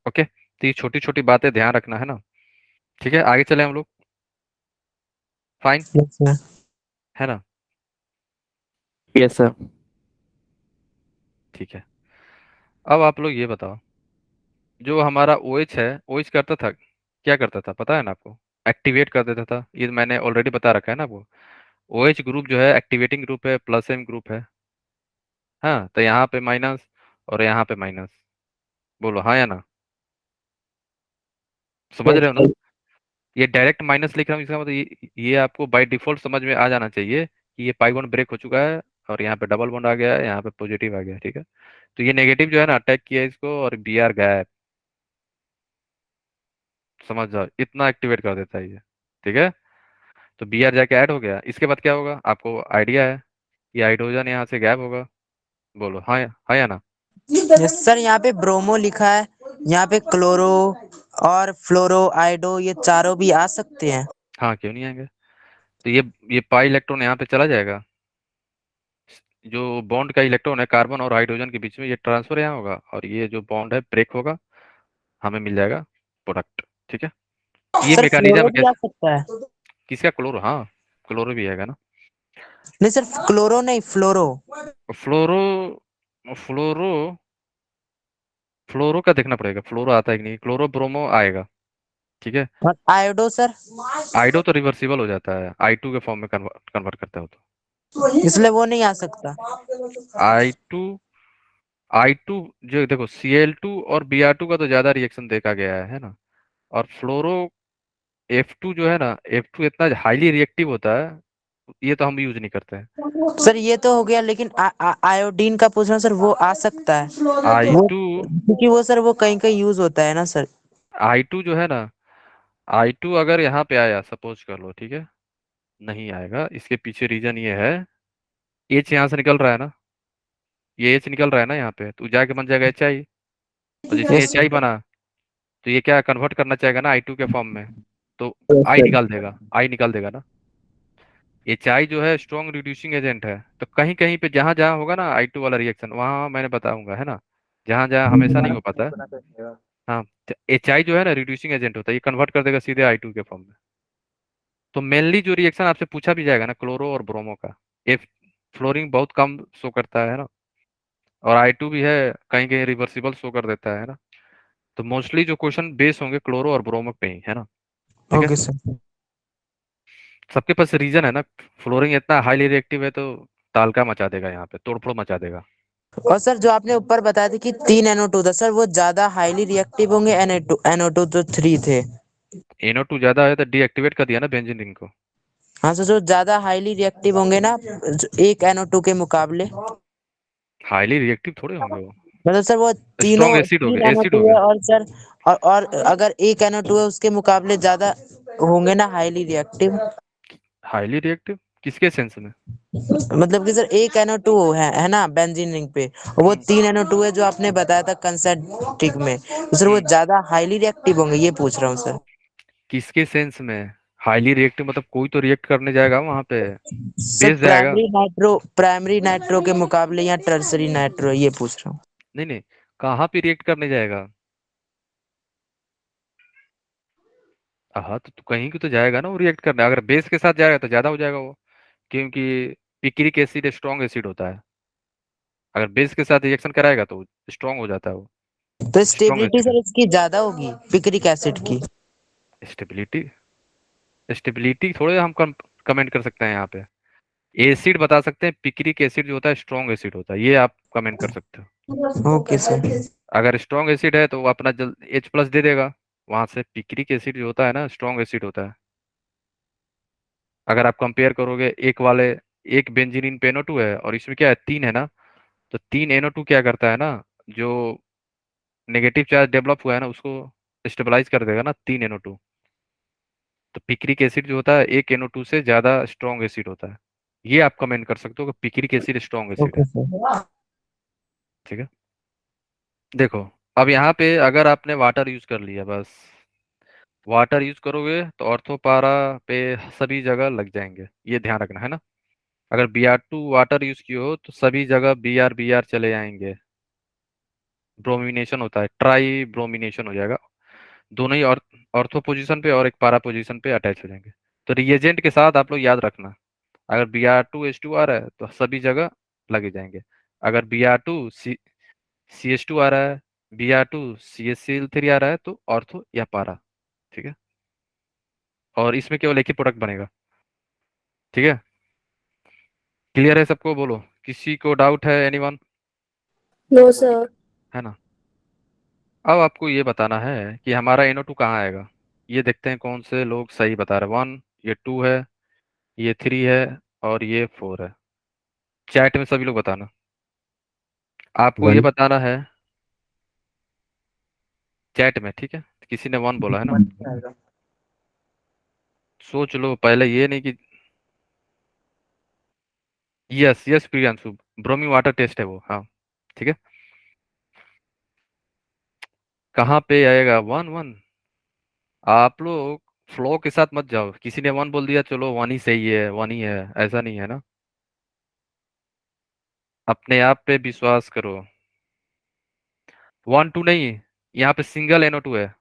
ओके, तो ये छोटी छोटी बातें ध्यान रखना है ना। ठीक है, आगे चले हम लोग। Fine, yes sir. है ना। Yes sir. ठीक है। अब आप लोग ये बताओ, जो हमारा OH है, OH करता था क्या, करता था पता है ना आपको, एक्टिवेट कर देता था, ये मैंने ऑलरेडी बता रखा है ना आपको। OH ग्रुप जो है एक्टिवेटिंग ग्रुप है, +M ग्रुप है। हाँ, तो यहाँ पे माइनस और यहाँ पे माइनस, बोलो हाँ या ना, समझ रहे हो ना। ये डायरेक्ट माइनस लिख रहा हूँ, इसका मतलब ये आपको बाय डिफॉल्ट समझ में आ जाना चाहिए कि ये पाई बॉन्ड ब्रेक हो चुका है और यहाँ पे डबल बॉन्ड आ गया है, यहाँ पे पॉजिटिव आ गया है। ठीक है। तो ये नेगेटिव जो है ना अटैक किया इसको, और Br गायब, समझ जाओ, इतना एक्टिवेट कर देता है ये। ठीक है। तो Br जाके ऐड हो गया, इसके बाद क्या होगा आपको आइडिया है, ये हाइड्रोजन यहाँ से गायब होगा, बोलो हाँ हाँ या ना। यस सर, यहाँ पे ब्रोमो लिखा है, यहाँ पे क्लोरो और फ्लोरो आइडो, ये चारों भी आ सकते हैं। हाँ क्यों नहीं आएंगे। तो ये पाई इलेक्ट्रॉन यहाँ पे चला जाएगा, जो बॉन्ड का इलेक्ट्रॉन है कार्बन और हाइड्रोजन के बीच में, ये ट्रांसफर यहाँ होगा और ये जो बॉन्ड है ब्रेक होगा, हमें मिल जाएगा प्रोडक्ट। ठीक है। ये सर फ्लोरो मैकेनिज्म भी आ कैसे, सकता है? किसका, क्लोरो, हाँ क्लोरो भी आएगा ना। नहीं सर, क्लोरो नहीं, फ्लोरो। फ्लोरो, फ्लोरो फ्लोरो का देखना पड़ेगा, फ्लोरो आता है कि नहीं, क्लोरो ब्रोमो आएगा। ठीक है। और आयोडो सर? आइडो तो रिवर्सिबल हो जाता है, I2 के फॉर्म में कन्वर्ट करता हो तो। इसलिए वो नहीं आ सकता। I2, I2 जो देखो Cl2 और Br2 का तो ज्यादा रिएक्शन देखा गया है ना। और फ्लोरो F2 जो है ना, F2 इतना हाईली रिएक्टिव होता है, ये तो हम यूज नहीं करते हैं। सर ये तो हो गया, लेकिन आयोडीन का पूछना सर, वो आ सकता है वो, I2, क्योंकि वो सर वो कहीं कहीं यूज होता है ना सर। I2 जो है ना, I2 अगर यहाँ पे आया सपोज कर लो, ठीक है, नहीं आएगा, इसके पीछे रीजन ये है, H यहाँ से निकल रहा है ना, ये H निकल रहा है ना यहाँ पे, तो जाके बन जाएगा HI, और जैसे यस HI बना तो ये क्या कन्वर्ट करना चाहेगा ना I2 के फॉर्म में, तो I सर। निकाल देगा, I निकाल देगा ना। HI जो है स्ट्रॉन्ग रिड्यूसिंग एजेंट है, तो कहीं कहीं पे जहां जहां होगा ना I2 वाला रिएक्शन, वहां मैंने बताऊंगा, है ना, जहां जहां हमेशा नहीं हो पाता है। हाँ, तो HI जो है ना रिड्यूसिंग एजेंट होता है, ये कन्वर्ट कर देगा सीधे I2 के फॉर्म में। तो मेनली जो रिएक्शन आपसे पूछा भी जाएगा ना क्लोरो और ब्रोमो का, ये फ्लोरीन बहुत कम शो करता है ना, और I2 भी है कहीं कहीं रिवर्सिबल शो कर देता है ना। तो मोस्टली जो क्वेश्चन बेस होंगे क्लोरो और ब्रोमो पे ही, है ना। ठीक है। Okay sir. सबके पास रीजन है ना, फ्लोरीन इतना हाईली रिएक्टिव है तो तालका मचा देगा, यहाँ पे तोड़फोड़ मचा देगा। और सर जो आपने ऊपर बताया था कि 3 NO2 था सर, वो ज्यादा हाईली रिएक्टिव होंगे, NO2 तो 3 थे। NO2 ज्यादा है तो डीएक्टिवेट कर दिया ना बेंजीन रिंग को। हाँ सर, जो ज्यादा हाईली रिएक्टिव होंगे ना एक NO2 के मुकाबले, हाईली रिएक्टिव थोड़े होंगे वो, मतलब सर वो तीनों स्ट्रॉन्ग एसिड हो 3 गए, एसिड NO2 हो है गए। और सर और अगर एक NO2 है उसके मुकाबले ज्यादा होंगे ना हाईली रिएक्टिव। हाईली रिएक्टिव किसके सेंस में? मतलब कि सर एक NO2 है ना बेंजीन रिंग पे, और वो हम्म 3 NO2 है जो आपने बताया था कंसेंट्रिक में, तो सर वो हम्म ज्यादा हाईली रिएक्टिव होंगे, ये पूछ रहा हूँ सर। किसके सेंस में? हाईली रिएक्टिव मतलब कोई तो रिएक्ट करने जाएगा वहां पे, सर बेस जाएगा। प्राइमरी नाइट्रो के मुकाबले या टर्सरी नाइट्रो, ये पूछ रहा हूँ। नहीं नहीं, कहाँ पे रिएक्ट करने जाएगा? हाँ तो कहीं की तो जाएगा ना वो रिएक्ट करने, अगर बेस के साथ जाएगा तो ज्यादा हो जाएगा वो, क्योंकि पिक्रिक एसिड स्ट्रॉन्ग एसिड होता है। अगर बेस के साथ रिएक्शन कराएगा तो स्ट्रॉन्ग हो जाता है वो, तो स्ट्रॉन्ग स्टेबिलिटी एसिड है। सर इसकी ज्यादा होगी पिक्रिक एसिड की। स्टेबिलिटी, स्टेबिलिटी थोड़े हम कमेंट कर सकते हैं यहाँ पे। एसिड बता सकते हैं, पिक्रिक एसिड जो होता है स्ट्रॉन्ग एसिड होता है, ये आप कमेंट कर सकते हो। Okay sir. अगर स्ट्रॉन्ग एसिड है तो वो अपना जल H+ दे देगा वहां से। पिक्रिक एसिड जो होता है ना स्ट्रॉन्ग एसिड होता है। अगर आप कंपेयर करोगे एक वाले, एक बेंजीन पे NO2 है और इसमें क्या है, 3 है ना, तो 3 NO2 क्या करता है ना, जो नेगेटिव चार्ज डेवलप हुआ है ना उसको स्टेबलाइज कर देगा ना 3 NO2। तो पिक्रिक एसिड जो होता है 1 NO2 से ज्यादा स्ट्रॉन्ग एसिड होता है। ये आप कमेंट कर सकते हो कि picric acid strong acid okay है। सर। ठीक है, देखो अब यहाँ पे अगर आपने वाटर यूज कर लिया, बस वाटर यूज करोगे तो ऑर्थोपारा पे सभी जगह लग जाएंगे, ये ध्यान रखना है ना। अगर Br2 वाटर यूज किए हो तो सभी जगह Br चले आएंगे। ब्रोमिनेशन होता है, ट्राई ब्रोमिनेशन हो जाएगा, दोनों ही ऑर्थो पोजीशन पे और एक पारा पोजीशन पे अटैच हो जाएंगे। तो रिएजेंट के साथ आप लोग याद रखना, अगर Br2H2 आ रहा है तो सभी जगह लगे जाएंगे। अगर Br2 CH2 आ रहा है, Br2 CH3 आ रहा है तो ऑर्थो या पारा। ठीक है, और इसमें केवल एक ही प्रोडक्ट बनेगा। ठीक है, क्लियर है सबको? बोलो, किसी को डाउट है? एनीवन? No sir. है ना। अब आपको ये बताना है कि हमारा NO2 कहाँ आएगा। ये देखते हैं कौन से लोग सही बता रहे हैं। 1, ये 2 है, ये 3 है और ये 4 है। चैट में सभी लोग बताना। आपको ये 1। बताना है चैट में, ठीक है? किसी ने 1 बोला है ना, वन आएगा। सोच लो पहले, ये नहीं कि yes yes Priyanshu, bromine water test है वो, हाँ। ठीक है, कहाँ पे आएगा 1 1? आप लोग फ्लो के साथ मत जाओ, किसी ने 1 बोल दिया चलो 1 ही सही है, 1 ही है, ऐसा नहीं है ना। अपने आप पे विश्वास करो। 1 2 नहीं, यहाँ पे सिंगल NO2 है।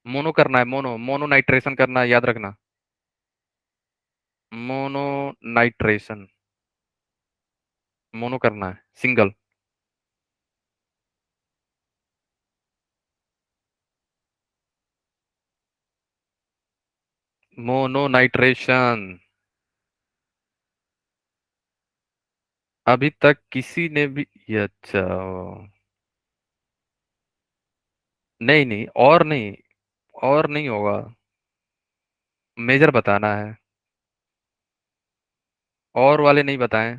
मोनो करना है, मोनो मोनो नाइट्रेशन करना है, याद रखना। मोनो नाइट्रेशन, मोनो करना है, सिंगल। Mono nitration. अभी तक किसी ने भी ये, अच्छा नहीं नहीं, और नहीं, और नहीं होगा, मेजर बताना है, और वाले नहीं बताएं।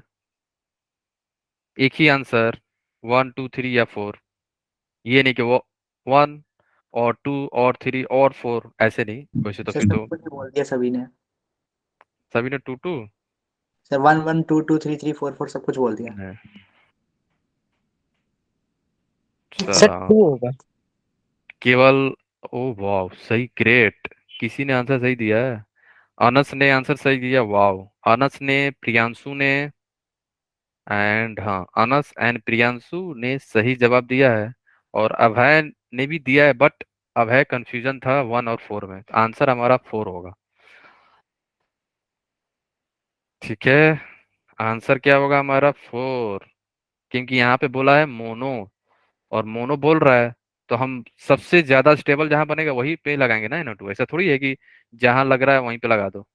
एक ही आंसर, 1 2 3 या 4। ये नहीं कि वो 1 और 2 और 3 और 4, ऐसे नहीं, वैसे तो सर फिर सब तो कुछ ही बोल दिया सभी ने। सभी ने 2 2। सर 1 1 2 2 3 3 4 4 सब कुछ बोल दिया। सर अच्छा, 2 होगा। केवल, ओ वाह सही, ग्रेट, किसी ने आंसर सही दिया है। अनस ने आंसर सही दिया, वाह। अनस ने, प्रियांशु ने, एंड हाँ, अनस एंड प्रियांशु ने सही जवाब दिया है। और अभय ने भी दिया है, बट अभय कंफ्यूजन था 1 और 4 में, आंसर हमारा 4 होगा। ठीक है, आंसर क्या होगा हमारा? 4, क्योंकि यहाँ पे बोला है मोनो, और मोनो बोल रहा है तो हम सबसे ज्यादा स्टेबल जहां बनेगा वहीं पे लगाएंगे ना NO2। ऐसा थोड़ी है कि जहां लग रहा है वहीं पे लगा दो।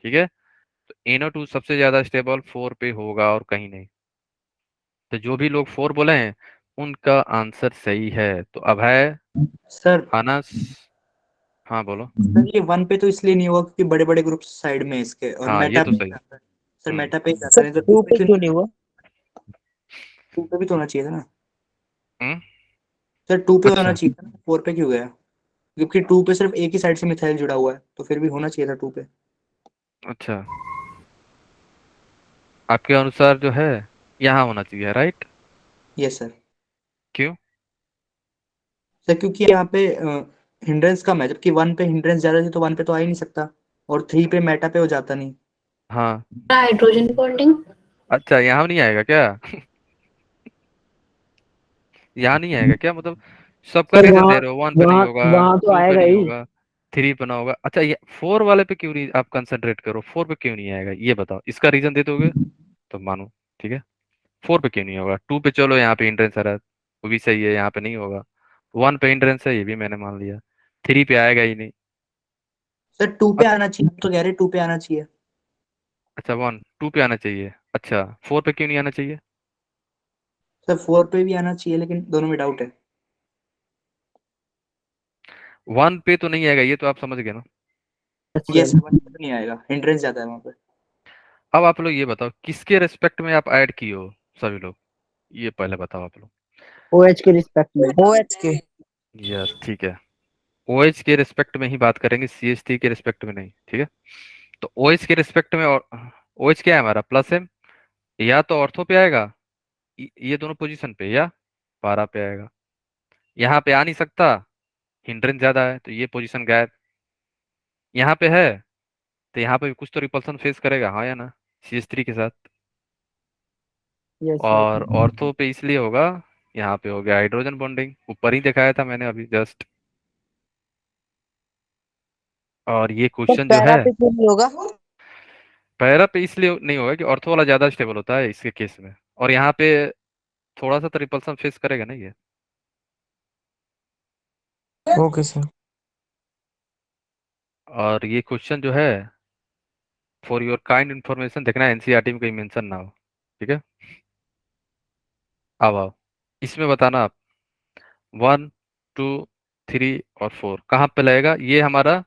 ठीक है, तो NO2 सबसे ज्यादा स्टेबल 4 पे होगा और कहीं नहीं। तो जो भी लोग 4 बोले हैं उनका आंसर सही है। तो अब है सर अनस। हाँ बोलो। सर ये 1 पे तो इसलिए नहीं होगा क्योंकि बड़े बड़े ग्रुप साइड में है इसके, और हाँ ये मेटा तो पे ही सही। जाता है। सर हम्म। मेटा पे ही जाता सर है, तो 2 टू पे पे क्यों क्यों नहीं? नहीं हुआ? 2 पे भी तो होना चाहिए था ना हम्म। सर, 2 पे होना अच्छा चाहिए था ना, 4 पे क्यों गया? क्योंकि 2 पे सिर्फ एक ही साइड से मिथाइल जुड़ा हुआ है, तो फिर भी होना चाहिए था 2 पे। अच्छा, आपके अनुसार जो है यहाँ होना चाहिए, राइट? Yes sir. क्यों? सर क्योंकि यहाँ पे हिंड्रेंस कम है, जबकि 1 पे हिंड्रेंस ज्यादा थी, तो 1 पे तो आ ही नहीं सकता, और 3 पे मेटा पे हो जाता नहीं। हाँ। Hydrogen bonding. अच्छा, यहाँ नहीं आएगा क्या? यहाँ नहीं आएगा क्या, मतलब सबका सर रीजन वहाँ दे रहे हो, 1 पे नहीं वहाँ होगा, वहाँ तो 2 पे आएगा नहीं ही। होगा, 3 पे ना होगा। अच्छा, ये 4 वाले पे क्यों नहीं आप कंसंट्रेट करो, 4 पे क्यों नहीं आएगा ये बताओ, इसका रीजन दे दोगे तो मानो। ठीक है, 4 पे क्यों नहीं होगा? 2 पे चलो यहाँ पे हिंड्रेंस आ रहा है, वो भी सही है, यहाँ पे नहीं होगा। 1 पे हिंड्रेंस है, ये भी मैंने मान लिया। 3 पे आएगा ही नहीं। सर 2 पे अच्छा। आना चाहिए, हम तो कह रहे 2 पे आना चाहिए। अच्छा, 2 पे आना चाहिए। अच्छा, 4 पे क्यों नहीं आना चाहिए? सर 4 पे भी आना चाहिए, लेकिन दोनों में डाउट है। 1 पे तो नहीं आएगा, ये तो आप समझ गए ना। यस सर 1 पे तो नहीं आएगा, हिंड्रेंस ज्यादा है वहाँ पे। अब आप लोग ये बताओ किसके रेस्पेक्ट में आप ऐड किए हो सभी लोग, ये पहले बताओ आप लोग। OH के रिस्पेक्ट में। OH के। यस ठीक है, OH के रिस्पेक्ट में ही बात करेंगे, CH3 के रिस्पेक्ट में नहीं, ठीक है। तो OH के रिस्पेक्ट में, और OH क्या है हमारा, प्लस है, या तो ऑर्थो पे आएगा, ये दोनों पोजीशन पे, या पारा पे आएगा। यहाँ पे आ नहीं सकता, हिंड्रेंस ज्यादा है तो ये पोजीशन गायब। यहाँ पे है तो यहाँ पे भी कुछ तो रिपल्सन फेस करेगा, हाँ या ना, CH3 के साथ। Yes sir. और ऑर्थो पे इसलिए होगा, यहाँ पे हो गया हाइड्रोजन बॉन्डिंग, ऊपर ही दिखाया था मैंने अभी जस्ट। और ये सर क्वेश्चन जो पैरा है, पे क्यों नहीं होगा? पैरा पे इसलिए नहीं होगा कि ऑर्थो वाला ज्यादा स्टेबल होता है इसके केस में, और यहाँ पे थोड़ा सा तो रिपल्सन फेस करेगा ना ये। Okay sir. और ये क्वेश्चन जो है, फॉर योर काइंड इन्फॉर्मेशन, देखना NCERT में कहीं मेंशन ना हो, ठीक है। अब आओ, इसमें बताना आप 1, 2, 3 और 4 कहाँ पे लगेगा। ये हमारा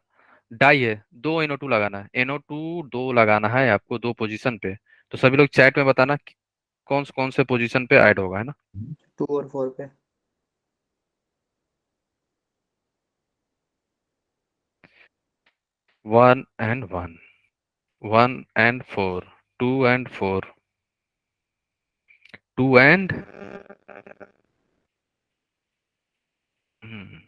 डाई है, 2 NO2 लगाना है, NO2 2 लगाना है आपको, 2 पोजीशन पे। तो सभी लोग चैट में बताना कि कौन से पोजीशन पे ऐड होगा, है ना। 2 और 4 पे। 1 and 1, 1 and 4, 2 and 4, 2 and हम्म,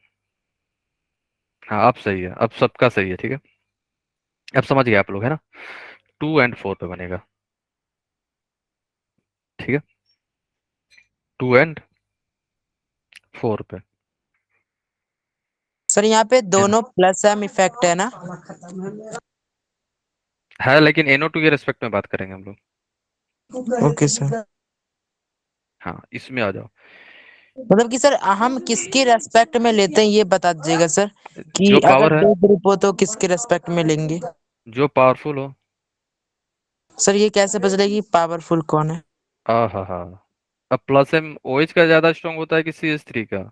हाँ अब सही है, अब सबका सही है, ठीक है। अब समझ गए आप लोग, है ना। 2 and 4 पे बनेगा, ठीक है, 2 and 4 पे, सर यहाँ पे है ना। दोनों प्लस एम इफेक्ट है ना? है, लेकिन NO2 के रिस्पेक्ट में बात करेंगे हम लोग। Okay sir. हाँ, इसमें आ जाओ। मतलब कि सर हम किसकी रेस्पेक्ट में लेते हैं ये बता दीजिएगा सर, कि जो अगर पावर है, दो ग्रुप हो तो किसके रेस्पेक्ट में लेंगे? जो पावरफुल हो। सर ये कैसे पता चलेगा कि पावरफुल कौन है? हाँ हाँ, अब प्लस एम OH का ज्यादा स्ट्रांग होता है कि CH3 का?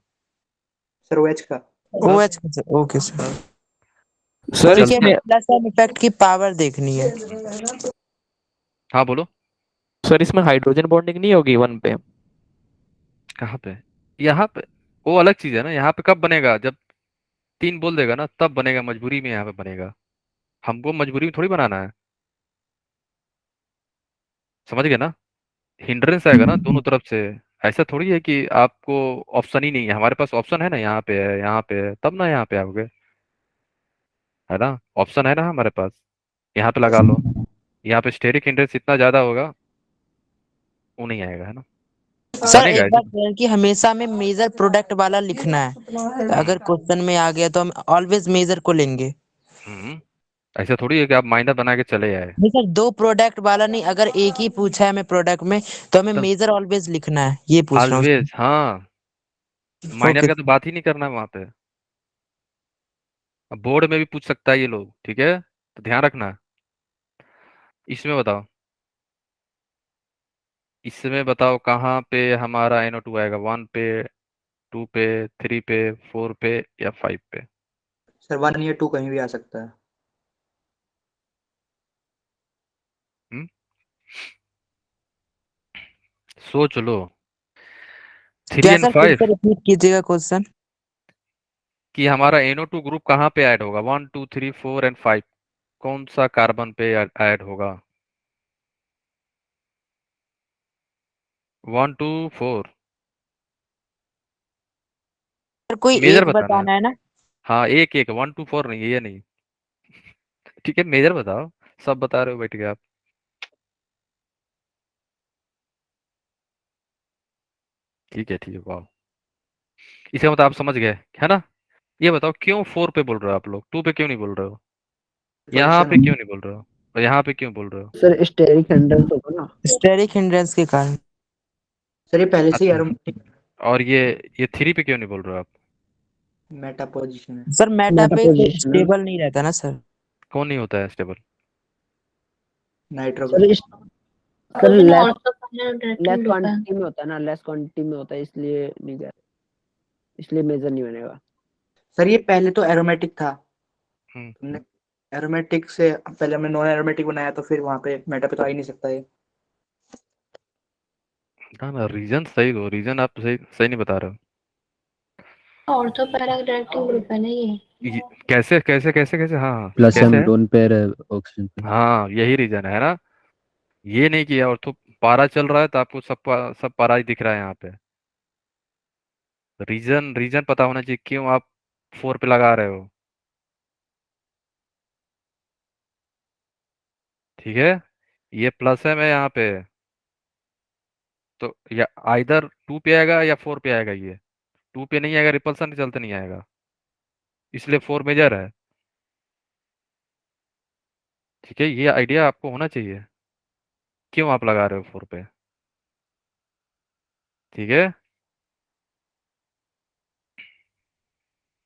सर OH का। बस OH का सर। Okay sir. बस सर क्योंकि हमें इसमें प्लस एम इफेक्ट की पावर देखनी है। हाँ बोलो। सर इसमें हाइड्रोजन बॉन्डिंग नहीं होगी 1 पे। कहाँ पे? यहाँ पे वो अलग चीज है ना, यहाँ पे कब बनेगा, जब 3 बोल देगा ना तब बनेगा, मजबूरी में यहाँ पे बनेगा। हमको मजबूरी में थोड़ी बनाना है, समझ गए ना। हिंड्रेंस आएगा ना दोनों तरफ से, ऐसा थोड़ी है कि आपको ऑप्शन ही नहीं है, हमारे पास ऑप्शन है ना, यहाँ पे है, यहाँ पे है, तब ना यहाँ पे आओगे, है ना। ऑप्शन है ना हमारे पास, यहाँ पे लगा लो। यहाँ पे स्टेरिक हिंड्रेंस इतना ज्यादा होगा, वो नहीं आएगा, है ना। सर बनेगा एक ऐसे बात तो। है कि हमेशा हमें मेजर प्रोडक्ट वाला लिखना है, हम्म। अगर क्वेश्चन में आ गया तो हम ऑलवेज मेजर को लेंगे। हम्म। ऐसा थोड़ी है कि आप माइनर बना के चले आए। नहीं सर, दो प्रोडक्ट वाला नहीं, अगर एक ही पूछा है हमें प्रोडक्ट में तो हमें तो मेजर ऑलवेज लिखना है, ये पूछ रहा हूँ। ऑलवेज, हाँ, माइनर ओके। का तो बात ही नहीं करना है वहां पे। अब बोर्ड में भी पूछ सकता है ये लोग, ठीक है, तो ध्यान रखना। इसमें बताओ, इसमें बताओ कहाँ पे हमारा NO2 आएगा, 1 पे, 2 पे, 3 पे, 4 पे या 5 पे? सर 1 या 2 कहीं भी आ सकता है। हम्म, सोच लो। 3 क्या एंड सर, फिर 5 से रिपीट कीजिएगा क्वेश्चन। कि हमारा NO2 ग्रुप कहाँ पे ऐड होगा, 1 2 3 4 एंड 5, कौन सा कार्बन पे ऐड होगा? 1 2 4, सर कोई मेजर एक बताना है। बताना है ना। हाँ, एक एक, 1 2 4 नहीं है, ये नहीं। ठीक है, मेजर बताओ। सब बता रहे हो बैठ के आप। ठीक है, वाह। इसका मतलब आप समझ गए, है ना? ये बताओ क्यों 4 पे बोल रहे हो आप लोग, 2 पे क्यों नहीं बोल रहे हो, यहाँ पोजीशन पे क्यों नहीं बोल रहे हो, और यहाँ पे क्यों बोल रहे हो? सर स्टेरिक हिंड्रेंस होगा ना। स्टेरिक हिंड्रेंस के कारण। सर ये पहले से ही अच्छा, एरोमेटिक और ये 3 पे क्यों नहीं बोल रहे हो आप? मेटा पोजीशन है। सर मेटा मेटा पे पोजीशन है। स्टेबल नहीं रहता ना सर। कौन नहीं होता है स्टेबल? नाइट्रो सर पे। सर लेकिन less ortho panel less directing होता है। क्वांटिटी में होता है ना, लेस क्वांटिटी में होता है, इसलिए नहीं जा रहा, इसलिए मेजर नहीं बनेगा। सर ये पहले तो एरोमेटिक था, हम्म, तुमने एरोमेटिक से पहले हमने नॉन एरोमेटिक बनाया, तो फिर वहां पे मेटा पे तो आ ही नहीं सकता ये। ना ना, रीजन सही दो, रीजन आप सही सही नहीं बता रहे हो। ऑर्थो पैरा डायरेक्टिंग ग्रुप है ना ये। ये कैसे कैसे कैसे कैसे, हाँ हाँ, प्लस कैसे एम है? लोन पेयर है ऑक्सीजन पे। हाँ, यही रीजन है ना। ये नहीं किया, और तो पारा चल रहा है तो आपको सब पारा ही दिख रहा है यहाँ पे। रीजन रीजन पता होना चाहिए क्यों आप 4 पे लगा रहे हो। ठीक है, ये प्लस है मैं यहाँ पे, तो या आइदर 2 पे आएगा या 4 पे आएगा। ये 2 पे नहीं आएगा, रिपल्सन चलते नहीं आएगा, इसलिए 4 मेजर है। ठीक है, ये आइडिया आपको होना चाहिए क्यों आप लगा रहे हो 4 पे। ठीक है,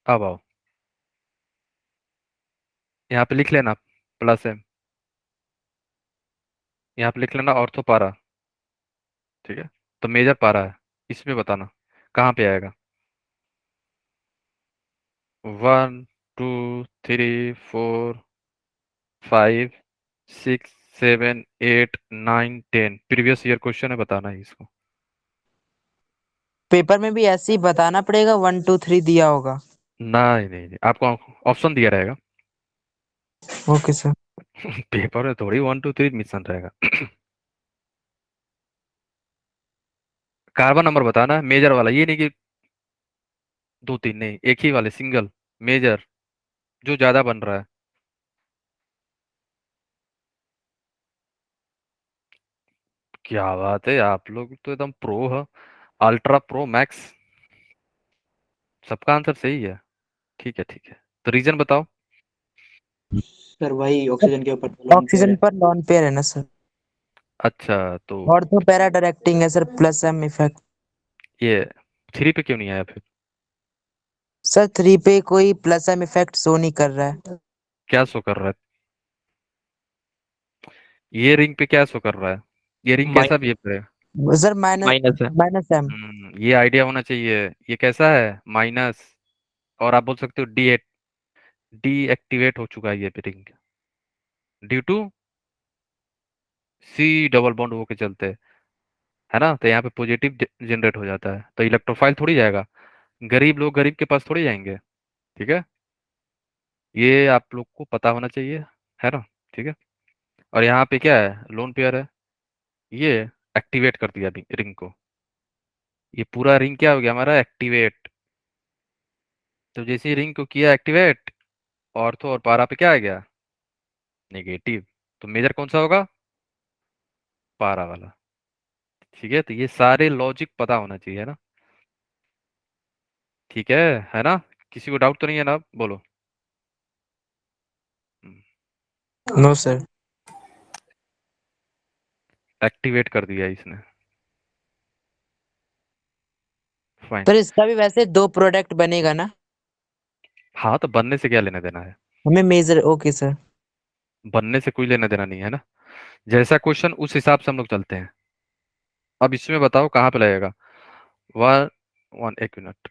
अब आओ, यहाँ पे लिख लेना प्लस है, यहाँ पे लिख लेना ऑर्थो पारा। ठीक है, तो मेजर पारा है, इसमें बताना कहाँ पे आएगा। 1 2 3 4 5 6 7 8 9 10, प्रीवियस ईयर क्वेश्चन है, बताना है इसको। पेपर में भी ऐसे ही बताना पड़ेगा, 1 2 3 दिया होगा। नहीं नहीं नहीं, आपको ऑप्शन दिया रहेगा। Okay sir. पेपर में थोड़ी 1 2 3 मिशन रहेगा। कार्बन नंबर बताना है मेजर वाला, ये नहीं कि 2 3 नहीं, एक ही वाले सिंगल मेजर जो ज्यादा बन रहा है। क्या बात है, आप लोग तो एकदम प्रो है, अल्ट्रा प्रो मैक्स। सबका आंसर सही है। ठीक है, तो रीजन बताओ। सर वही ऑक्सीजन के ऊपर लोन पेयर ऑक्सीजन है। पर लॉन पेयर है ना सर। अच्छा, तो ऑर्थो पैरा डायरेक्टिंग है सर, प्लस एम इफेक्ट। ये 3 पे क्यों नहीं आया फिर? सर 3 पे कोई प्लस एम इफेक्ट शो नहीं कर रहा है। क्या शो कर रहा है? ये रिंग पे क्या शो कर रहा है? ये रिंग कैसा माइनस बिहेव करेगा? सर माइनस, माइनस है। Minus M. ये आइडिया होना चाहिए। ये कैसा है, माइनस, और आप बोल सकते हो डीएक्टिवेट हो चुका है ये ring, due to C double bond हो के चलते, है ना? तो यहाँ पे पॉजिटिव जनरेट हो जाता है, तो इलेक्ट्रोफाइल थोड़ी जाएगा, गरीब लोग गरीब के पास थोड़ी जाएंगे। ठीक है, ये आप लोग को पता होना चाहिए, है ना? ठीक है, और यहाँ पे क्या है, लोन पेयर है, ये एक्टिवेट कर दिया रिंग को, ये पूरा रिंग क्या हो गया हमारा, एक्टिवेट। तो जैसे ही रिंग को किया एक्टिवेट, ऑर्थो और पारा पे क्या आ गया, नेगेटिव। तो मेजर कौन सा होगा, पारा वाला। ठीक है, तो ये सारे लॉजिक पता होना चाहिए, है ना? ठीक है ना? किसी को डाउट तो नहीं है ना, बोलो। No sir. एक्टिवेट कर दिया इसने, फाइन। सर इसका भी वैसे दो प्रोडक्ट बनेगा ना। हाँ, तो बनने से क्या लेना देना है, हमें मेजर, ओके सर। बनने से कोई लेना देना नहीं है ना। जैसा क्वेश्चन उस हिसाब से हम लोग चलते हैं। अब इसमें बताओ कहाँ पे लगेगा। वन वन एक मिनट।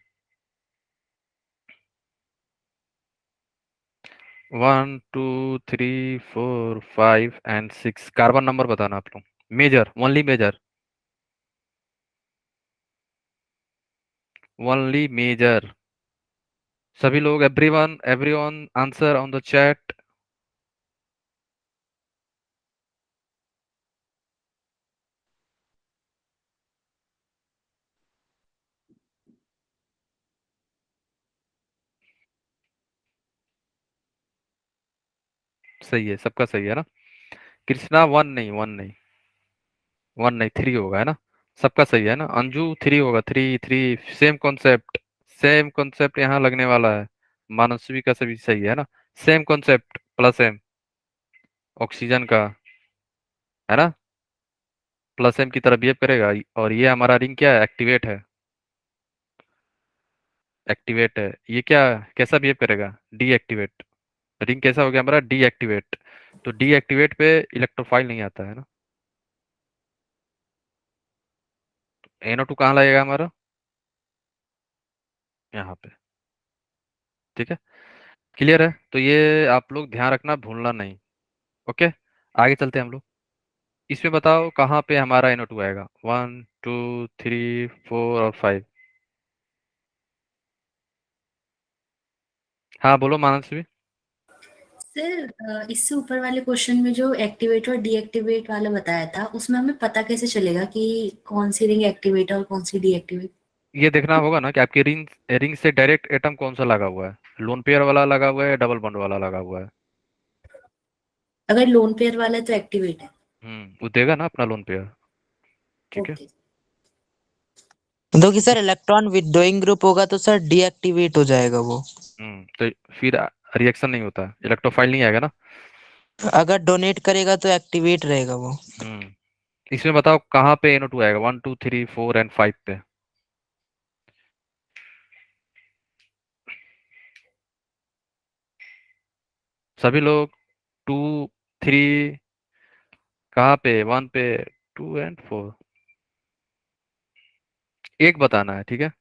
1 2 3 4 5 एंड 6 कार्बन नंबर बताना आप लोग। Major only major, only major. सभी लोग everyone everyone answer on the chat. सही है, सबका सही है ना। कृष्णा वन नहीं, वन नहीं, वन नहीं, थ्री होगा है ना। सबका सही है ना। अंजू थ्री होगा, three three. Same concept, same concept यहाँ लगने वाला है। मानसवी का सभी सही है ना। Same concept plus M, oxygen का, है ना। प्लस एम की तरह बिहेव करेगा। और ये हमारा रिंग क्या है, एक्टिवेट है, एक्टिवेट है। ये क्या, कैसा बिहेव करेगा, डीएक्टिवेट। रिंग कैसा हो गया हमारा, डीएक्टिवेट। तो डीएक्टिवेट पे इलेक्ट्रोफाइल नहीं आता है ना। NO2 कहाँ लगेगा हमारा, यहाँ पे। ठीक है, क्लियर है। तो ये आप लोग ध्यान रखना, भूलना नहीं। ओके, आगे चलते हैं हम लोग। इसमें बताओ कहाँ पे हमारा NO2 आएगा, 1 2 3 4 और 5। हाँ बोलो मानसी। सर इससे ऊपर वाले क्वेश्चन में जो एक्टिवेट और डीएक्टिवेट वाला बताया था उसमें हमें पता कैसे चलेगा कि कौन सी रिंग एक्टिवेट है और कौन सी डीएक्टिवेट? ये देखना होगा ना कि आपकी रिंग रिंग से डायरेक्ट एटम कौन सा लगा हुआ है, लोन पेयर वाला लगा हुआ है, डबल बॉन्ड वाला लगा हुआ है। अगर लोन पेयर वाला है तो एक्टिवेट है। वो देगा ना अपना लोन पेयर। ठीक है। ओके। तो कि सर इलेक्ट्रॉन विदड्रॉइंग ग्रुप होगा तो सर डीएक्टिवेट हो जाएगा वो। तो फिर रिएक्शन नहीं होता, इलेक्ट्रोफाइल नहीं आएगा ना। अगर डोनेट करेगा तो एक्टिवेट रहेगा वो। हम्म इसमें बताओ कहाँ पे NO2 आएगा, 1 2 3 4 एंड 5 पे। सभी लोग 2 3, कहाँ पे, 1 पे, 2 एंड 4। एक बताना है, ठीक है,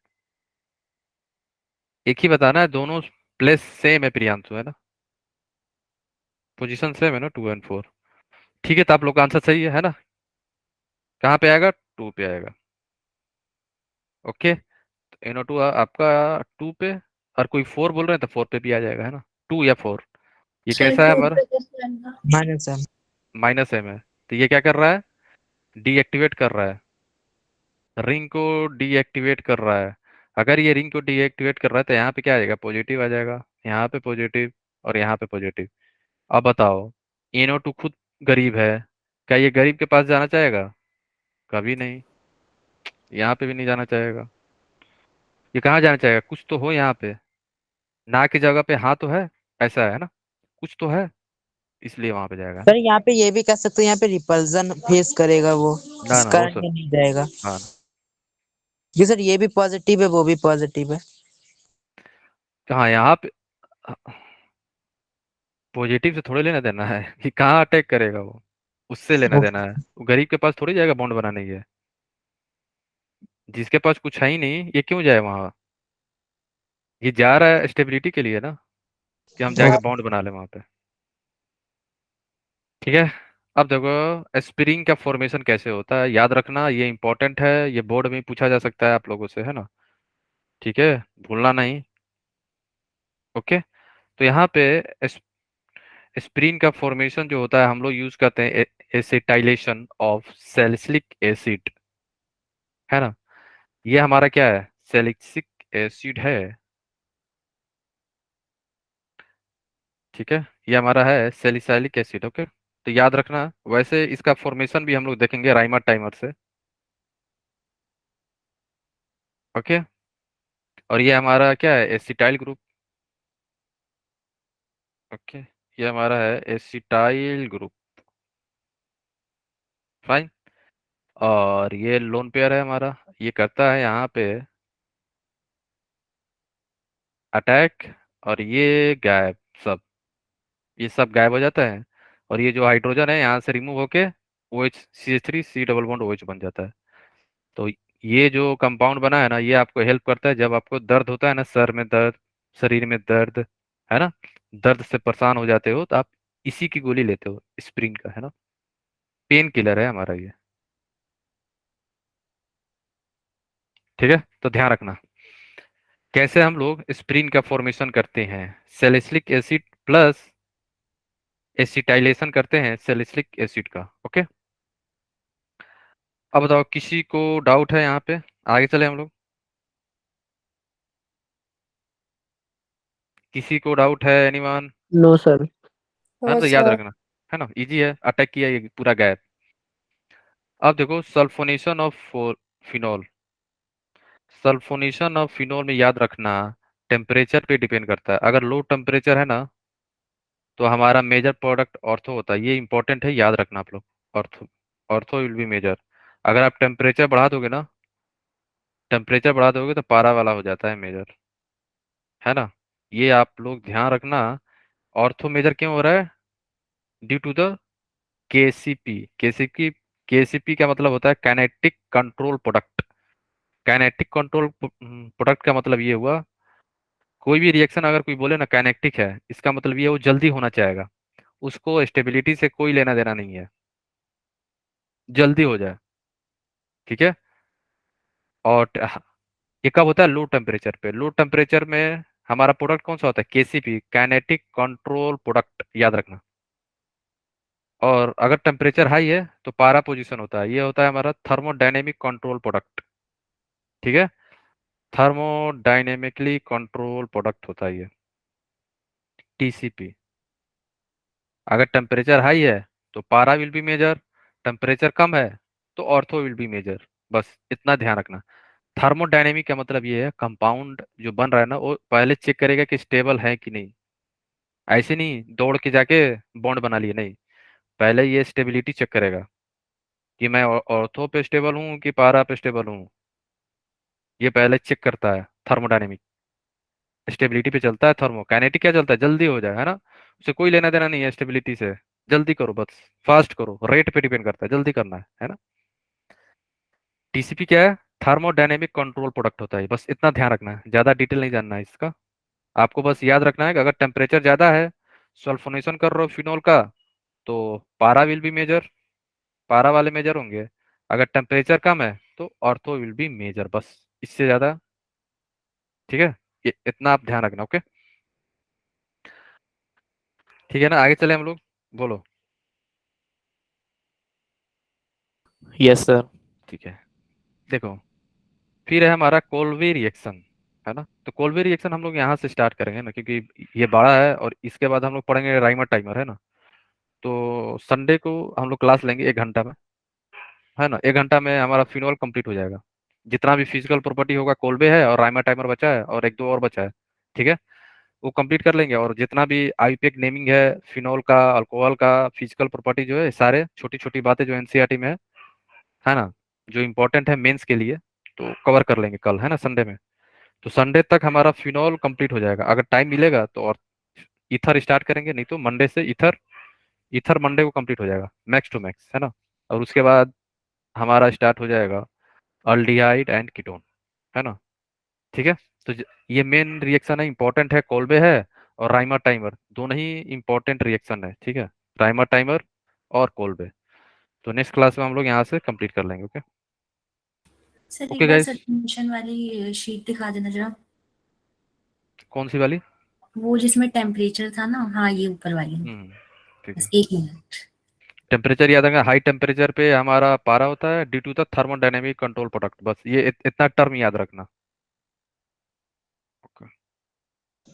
एक ही बताना है। दोनों प्लेस सेम है प्रियांशु, है ना। पोजीशन सेम है ना, 2 एंड 4। ठीक है, तो आप लोग का आंसर सही है ना। कहाँ पे आएगा, 2 पे आएगा। ओके, NO2 आपका 2 पे। और कोई 4 बोल रहे हैं तो 4 पे भी आ जाएगा, है ना। 2 या 4। ये सर कैसा है टू हमारा, पे कैसे आएगा? Minus M. माइनस एम है। तो ये क्या कर रहा है, डीएक्टिवेट कर रहा है, रिंग को डीएक्टिवेट कर रहा है। अगर ये रिंग को डीएक्टिवेट कर रहा है तो यहाँ पे क्या आ जाएगा, पॉजिटिव आ जाएगा। यहाँ पे पॉजिटिव और यहाँ पे पॉजिटिव। अब बताओ, NO2 खुद गरीब है, क्या ये गरीब के पास जाना चाहेगा, कभी नहीं। यहाँ पे भी नहीं जाना चाहेगा। ये कहाँ जाना चाहेगा, कुछ तो हो यहाँ पे, ना की जगह पे हाँ तो है, ऐसा है ना, कुछ तो है, इसलिए वहां पे जाएगा सर ना। यहाँ पे ये भी कह सकते हो, यहाँ पे रिपल्जन फेस करेगा वो, ना ना वो करंट सब, में नहीं जाएगा। हाँ। जी सर ये भी पॉजिटिव है वो भी पॉजिटिव है। हाँ यहाँ पे पॉजिटिव से थोड़े लेना देना है कि कहाँ अटैक करेगा वो, उससे लेना ओ, देना है। वो गरीब के पास थोड़ी जाएगा बॉन्ड बनाने के। जिसके पास कुछ है ही नहीं, ये क्यों जाए वहां। ये जा रहा है स्टेबिलिटी के लिए ना, कि हम ओ, जाके बॉन्ड बना ले वहां पे। ठीक है। अब देखो स्प्रिंग का फॉर्मेशन कैसे होता है, याद रखना, ये इंपॉर्टेंट है, ये बोर्ड में पूछा जा सकता है आप लोगों से, है ना। ठीक है, भूलना नहीं। ओके, तो यहाँ पे स्प्रिन का फॉर्मेशन जो होता है हम लोग यूज करते हैं एसिटाइलेशन ऑफ सैलिसिलिक एसिड, है ना। ये हमारा क्या है, सैलिसिलिक एसिड है। ठीक है, ये हमारा है सैलिसाइलिक एसिड। ओके, तो याद रखना। वैसे इसका फॉर्मेशन भी हम लोग देखेंगे राइमर टाइमर से। ओके, और ये हमारा क्या है, एसिटाइल ग्रुप। ओके, ये हमारा है एसिटाइल ग्रुप। फाइन। और ये लोन पेयर है हमारा, ये करता है यहाँ पे अटैक, और ये गायब, सब ये सब गायब हो जाता है। और ये जो हाइड्रोजन है यहाँ से रिमूव होके OH CH3 C double bond OH बन जाता है। तो ये जो कंपाउंड बना है ना, ये आपको हेल्प करता है जब आपको दर्द होता है ना, सर में दर्द, शरीर में दर्द, है ना, दर्द से परेशान हो जाते हो, तो आप इसी की गोली लेते हो, एस्पिरिन का, है ना, पेन किलर है हमारा ये। ठीक है, तो ध्यान रखना कैसे हम लोग एस्पिरिन का फॉर्मेशन करते हैं। सैलिसिलिक एसिड प्लस एसिटाइलेशन करते हैं सैलिसिलिक एसिड का। ओके, अब बताओ किसी को डाउट है यहाँ पे, आगे चले हम लोग। किसी को डाउट है एनीवन? No sir. है ना, तो याद रखना, है ना, इजी है, अटैक किया ये पूरा गैप। अब देखो sulphonation of phenol, sulphonation of phenol में याद रखना टेम्परेचर पे डिपेंड करता है। अगर लो टेम्परेचर है ना, तो हमारा मेजर प्रोडक्ट ऑर्थो होता है, ये इंपॉर्टेंट है, याद रखना आप लोग। Ortho, ortho will be major. अगर आप टेम्परेचर बढ़ा दोगे ना, टेम्परेचर बढ़ा दोगे तो पारा वाला हो जाता है मेजर, है ना, ये आप लोग ध्यान रखना। ऑर्थो मेजर क्यों हो रहा है? Due to the KCP. KCP, KCP का मतलब होता है kinetic control product. Kinetic control product का मतलब ये हुआ, कोई भी रिएक्शन अगर कोई बोले ना काइनेटिक है, इसका मतलब ये वो जल्दी होना चाहेगा, उसको स्टेबिलिटी से कोई लेना देना नहीं है, जल्दी हो जाए। ठीक है, और ये कब होता है? लो टेम्परेचर पे। लो टेम्परेचर में हमारा प्रोडक्ट कौन सा होता है? केसीपी, काइनेटिक कंट्रोल प्रोडक्ट, याद रखना। और अगर टेम्परेचर हाई है तो पारा पोजीशन होता है, ये होता है हमारा थर्मोडायनेमिक कंट्रोल प्रोडक्ट। ठीक है, थर्मोडायनेमिकली कंट्रोल प्रोडक्ट होता है ये, TCP। अगर टेम्परेचर हाई है तो पारा विल बी मेजर, टेम्परेचर कम है तो ऑर्थो विल बी मेजर, बस इतना ध्यान रखना। थर्मोडायनेमिक का मतलब ये है कंपाउंड जो बन रहा है ना, वो पहले चेक करेगा कि स्टेबल है कि नहीं। ऐसे नहीं दौड़ के जाके बॉन्ड बना लिए, नहीं, पहले ये स्टेबिलिटी चेक करेगा कि मैं ऑर्थो पे स्टेबल हूँ कि पारा पे स्टेबल हूँ, ये पहले चेक करता है। थर्मोडायनेमिक स्टेबिलिटी पे चलता है, थर्मो काइनेटिक क्या चलता है? जल्दी हो जाए, है ना, उसे कोई लेना देना नहीं है स्टेबिलिटी से, जल्दी करो बस, फास्ट करो, रेट पे डिपेंड करता है, जल्दी करना है ना। TCP क्या है? थर्मोडायनेमिक कंट्रोल प्रोडक्ट होता है, बस इतना ध्यान रखना है, ज्यादा डिटेल नहीं जानना है इसका। आपको बस याद रखना है कि अगर टेम्परेचर ज्यादा है, सल्फोनेशन कर रहे हो फिनॉल का, तो पारा विल बी मेजर, पारा वाले मेजर होंगे। अगर टेम्परेचर कम है तो ऑर्थो विल बी मेजर, बस इससे ज्यादा। ठीक है, ये इतना आप ध्यान रखना। ओके, ठीक है ना, आगे चले हम लोग, बोलो। Yes sir. ठीक है, देखो फिर है हमारा कोल्बे रिएक्शन, है ना। तो कोल्बे रिएक्शन हम लोग यहाँ से स्टार्ट करेंगे ना, क्योंकि ये बड़ा है, और इसके बाद हम लोग पढ़ेंगे राइमर टाइमर, है ना। तो संडे को हम लोग क्लास लेंगे 1 घंटा में, है ना, 1 घंटा में हमारा फिनॉल कंप्लीट हो जाएगा। जितना भी फिजिकल प्रॉपर्टी होगा, कोल्बे है और राइमर टाइमर बचा है और एक दो और बचा है। ठीक है, वो कंप्लीट कर लेंगे, और जितना भी आईयूपीएक नेमिंग है, फिनॉल का, अल्कोहल का, फिजिकल प्रॉपर्टी जो है, सारे छोटी छोटी बातें जो एनसीईआरटी में है ना, जो इंपॉर्टेंट है मेंस के लिए, तो कवर कर लेंगे कल, है ना, संडे में। तो संडे तक हमारा फिनॉल कंप्लीट हो जाएगा, अगर टाइम मिलेगा तो। और ईथर स्टार्ट करेंगे, नहीं तो मंडे से ईथर, ईथर मंडे को कंप्लीट हो जाएगा मैक्स टू मैक्स, है ना। और उसके बाद हमारा स्टार्ट हो जाएगा अल्डिहाइड एंड कीटोन, है ना। ठीक है, तो ये मेन रिएक्शन है, इंपॉर्टेंट है, कोल्बे है और राइमर टाइमर, दोनों ही इंपॉर्टेंट रिएक्शन है। ठीक है, राइमर टाइमर और कोल्बे। तो नेक्स्ट क्लास में हम लोग यहाँ से कंप्लीट कर लेंगे। ओके, सर एक ओके बार गाइस, सब्लिमेशन वाली शीट दिखा देना जरा, कौन सी वाली? वो जिसमें टेम्परेचर था ना, हाँ ये ऊपर वाली, ठीक है, बस 1 मिनट। टेम्परेचर याद रखना, हाई टेम्परेचर पे हमारा पारा होता है due to the thermodynamic control product, बस ये इतना टर्म याद रखना। ओके,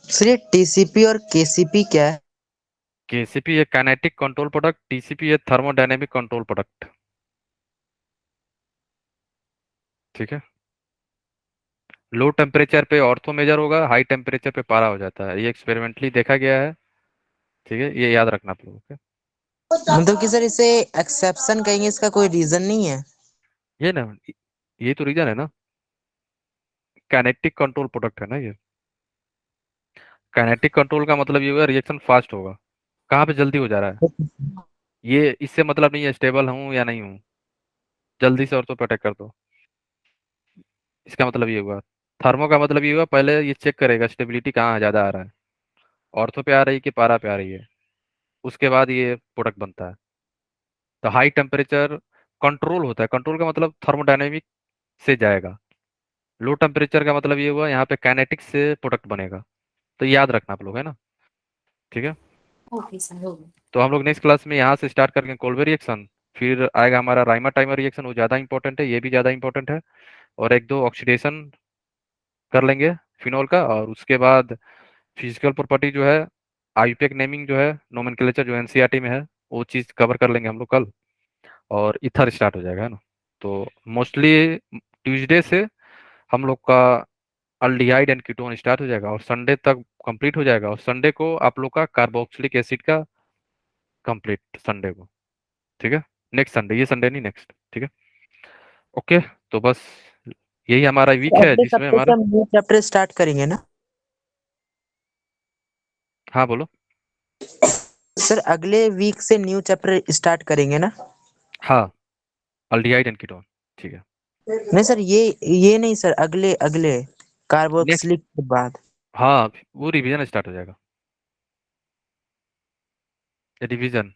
सर ये TCP और KCP क्या है? केसीपी ये काइनेटिक कंट्रोल प्रोडक्ट, TCP ये थर्मोडायनेमिक कंट्रोल प्रोडक्ट। ठीक है, लो टेम्परेचर पे ऑर्थो मेजर होगा, हाई टेम्परेचर पे पारा हो जाता है, ये एक्सपेरिमेंटली देखा गया है। ठीक है, ये याद रखना आप लोगों को। मतलब कि सर इसे एक्सेप्शन कहेंगे, इसका कोई रीजन नहीं है? ये ना, ये तो रीजन है ना, काइनेटिक कंट्रोल प्रोडक्ट है ना ये। काइनेटिक कंट्रोल का मतलब ये होगा रिएक्शन फास्ट होगा, कहाँ पे जल्दी हो जा रहा है? ये इससे मतलब नहीं है स्टेबल हूँ या नहीं हूँ, जल्दी से ऑर्थो पे अटैक कर दो, इसका मतलब ये हुआ। थर्मो का मतलब ये हुआ पहले ये चेक करेगा स्टेबिलिटी कहाँ ज़्यादा आ रहा है, ऑर्थो पे आ रही है कि पारा पे आ रही है, उसके बाद ये प्रोडक्ट बनता है। तो हाई टेम्परेचर कंट्रोल होता है, कंट्रोल का मतलब थर्मोडायनेमिक से जाएगा, लो टेम्परेचर का मतलब ये हुआ यहाँ पे काइनेटिक्स से प्रोडक्ट बनेगा। तो याद रखना आप लोग, है ना? ठीक है। ओके सर, हो गया। तो हम लोग नेक्स्ट क्लास में यहाँ से स्टार्ट करेंगे कोल्बे रिएक्शन, फिर आएगा हमारा राइमर टाइमर रिएक्शन, वो ज़्यादा इंपॉर्टेंट है, ये भी ज़्यादा इंपॉर्टेंट है, और एक दो ऑक्सीडेशन कर लेंगे फिनॉल का, और उसके बाद फिजिकल प्रॉपर्टी जो है, आईयूपीएक नेमिंग जो है, नोमेनक्लेचर जो एनसीईआरटी में है, वो चीज़ कवर कर लेंगे हम लोग कल, और इथर स्टार्ट हो जाएगा, है ना? तो मोस्टली ट्यूसडे से हम लोग का अल्डिहाइड एंड कीटोन स्टार्ट हो जाएगा, और संडे तक कंप्लीट हो जाएगा, और संडे को आप लोग का कार्बोक्सिलिक एसिड का कंप्लीट संडे को। ठीक है, नेक्स्ट संडे, ये संडे नहीं, नेक्स्ट। ठीक है, ओके। तो बस यही हमारा वीक है अगले जिसमें सप्ताह से हमारा, हम न्यू चैप्टर स्टार्ट करेंगे ना हाँ बोलो। सर? अगले वीक से न्यू चैप्टर स्टार्ट करेंगे ना? हाँ, अल्डिहाइड एंड कीटोन, ठीक है। नहीं सर, ये नहीं सर, अगले अगले नेक्स्ट, कार्बोक्सिलिक के बाद। हाँ वो रिवीजन स्टार्ट हो जाएगा, रिवीजन,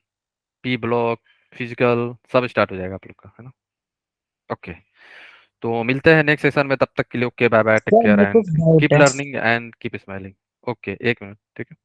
पी ब्लॉक, फिजिकल सब स्टार्ट हो जाएगा आप लोग का, है ना? ओके, तो मिलते हैं नेक्स्ट सेशन में, तब तक के लिए okay, bye bye, take sir care मेरे को एंड डाउट कीप है। Learning and keep smiling. Okay, एक मिनट, ठीक है।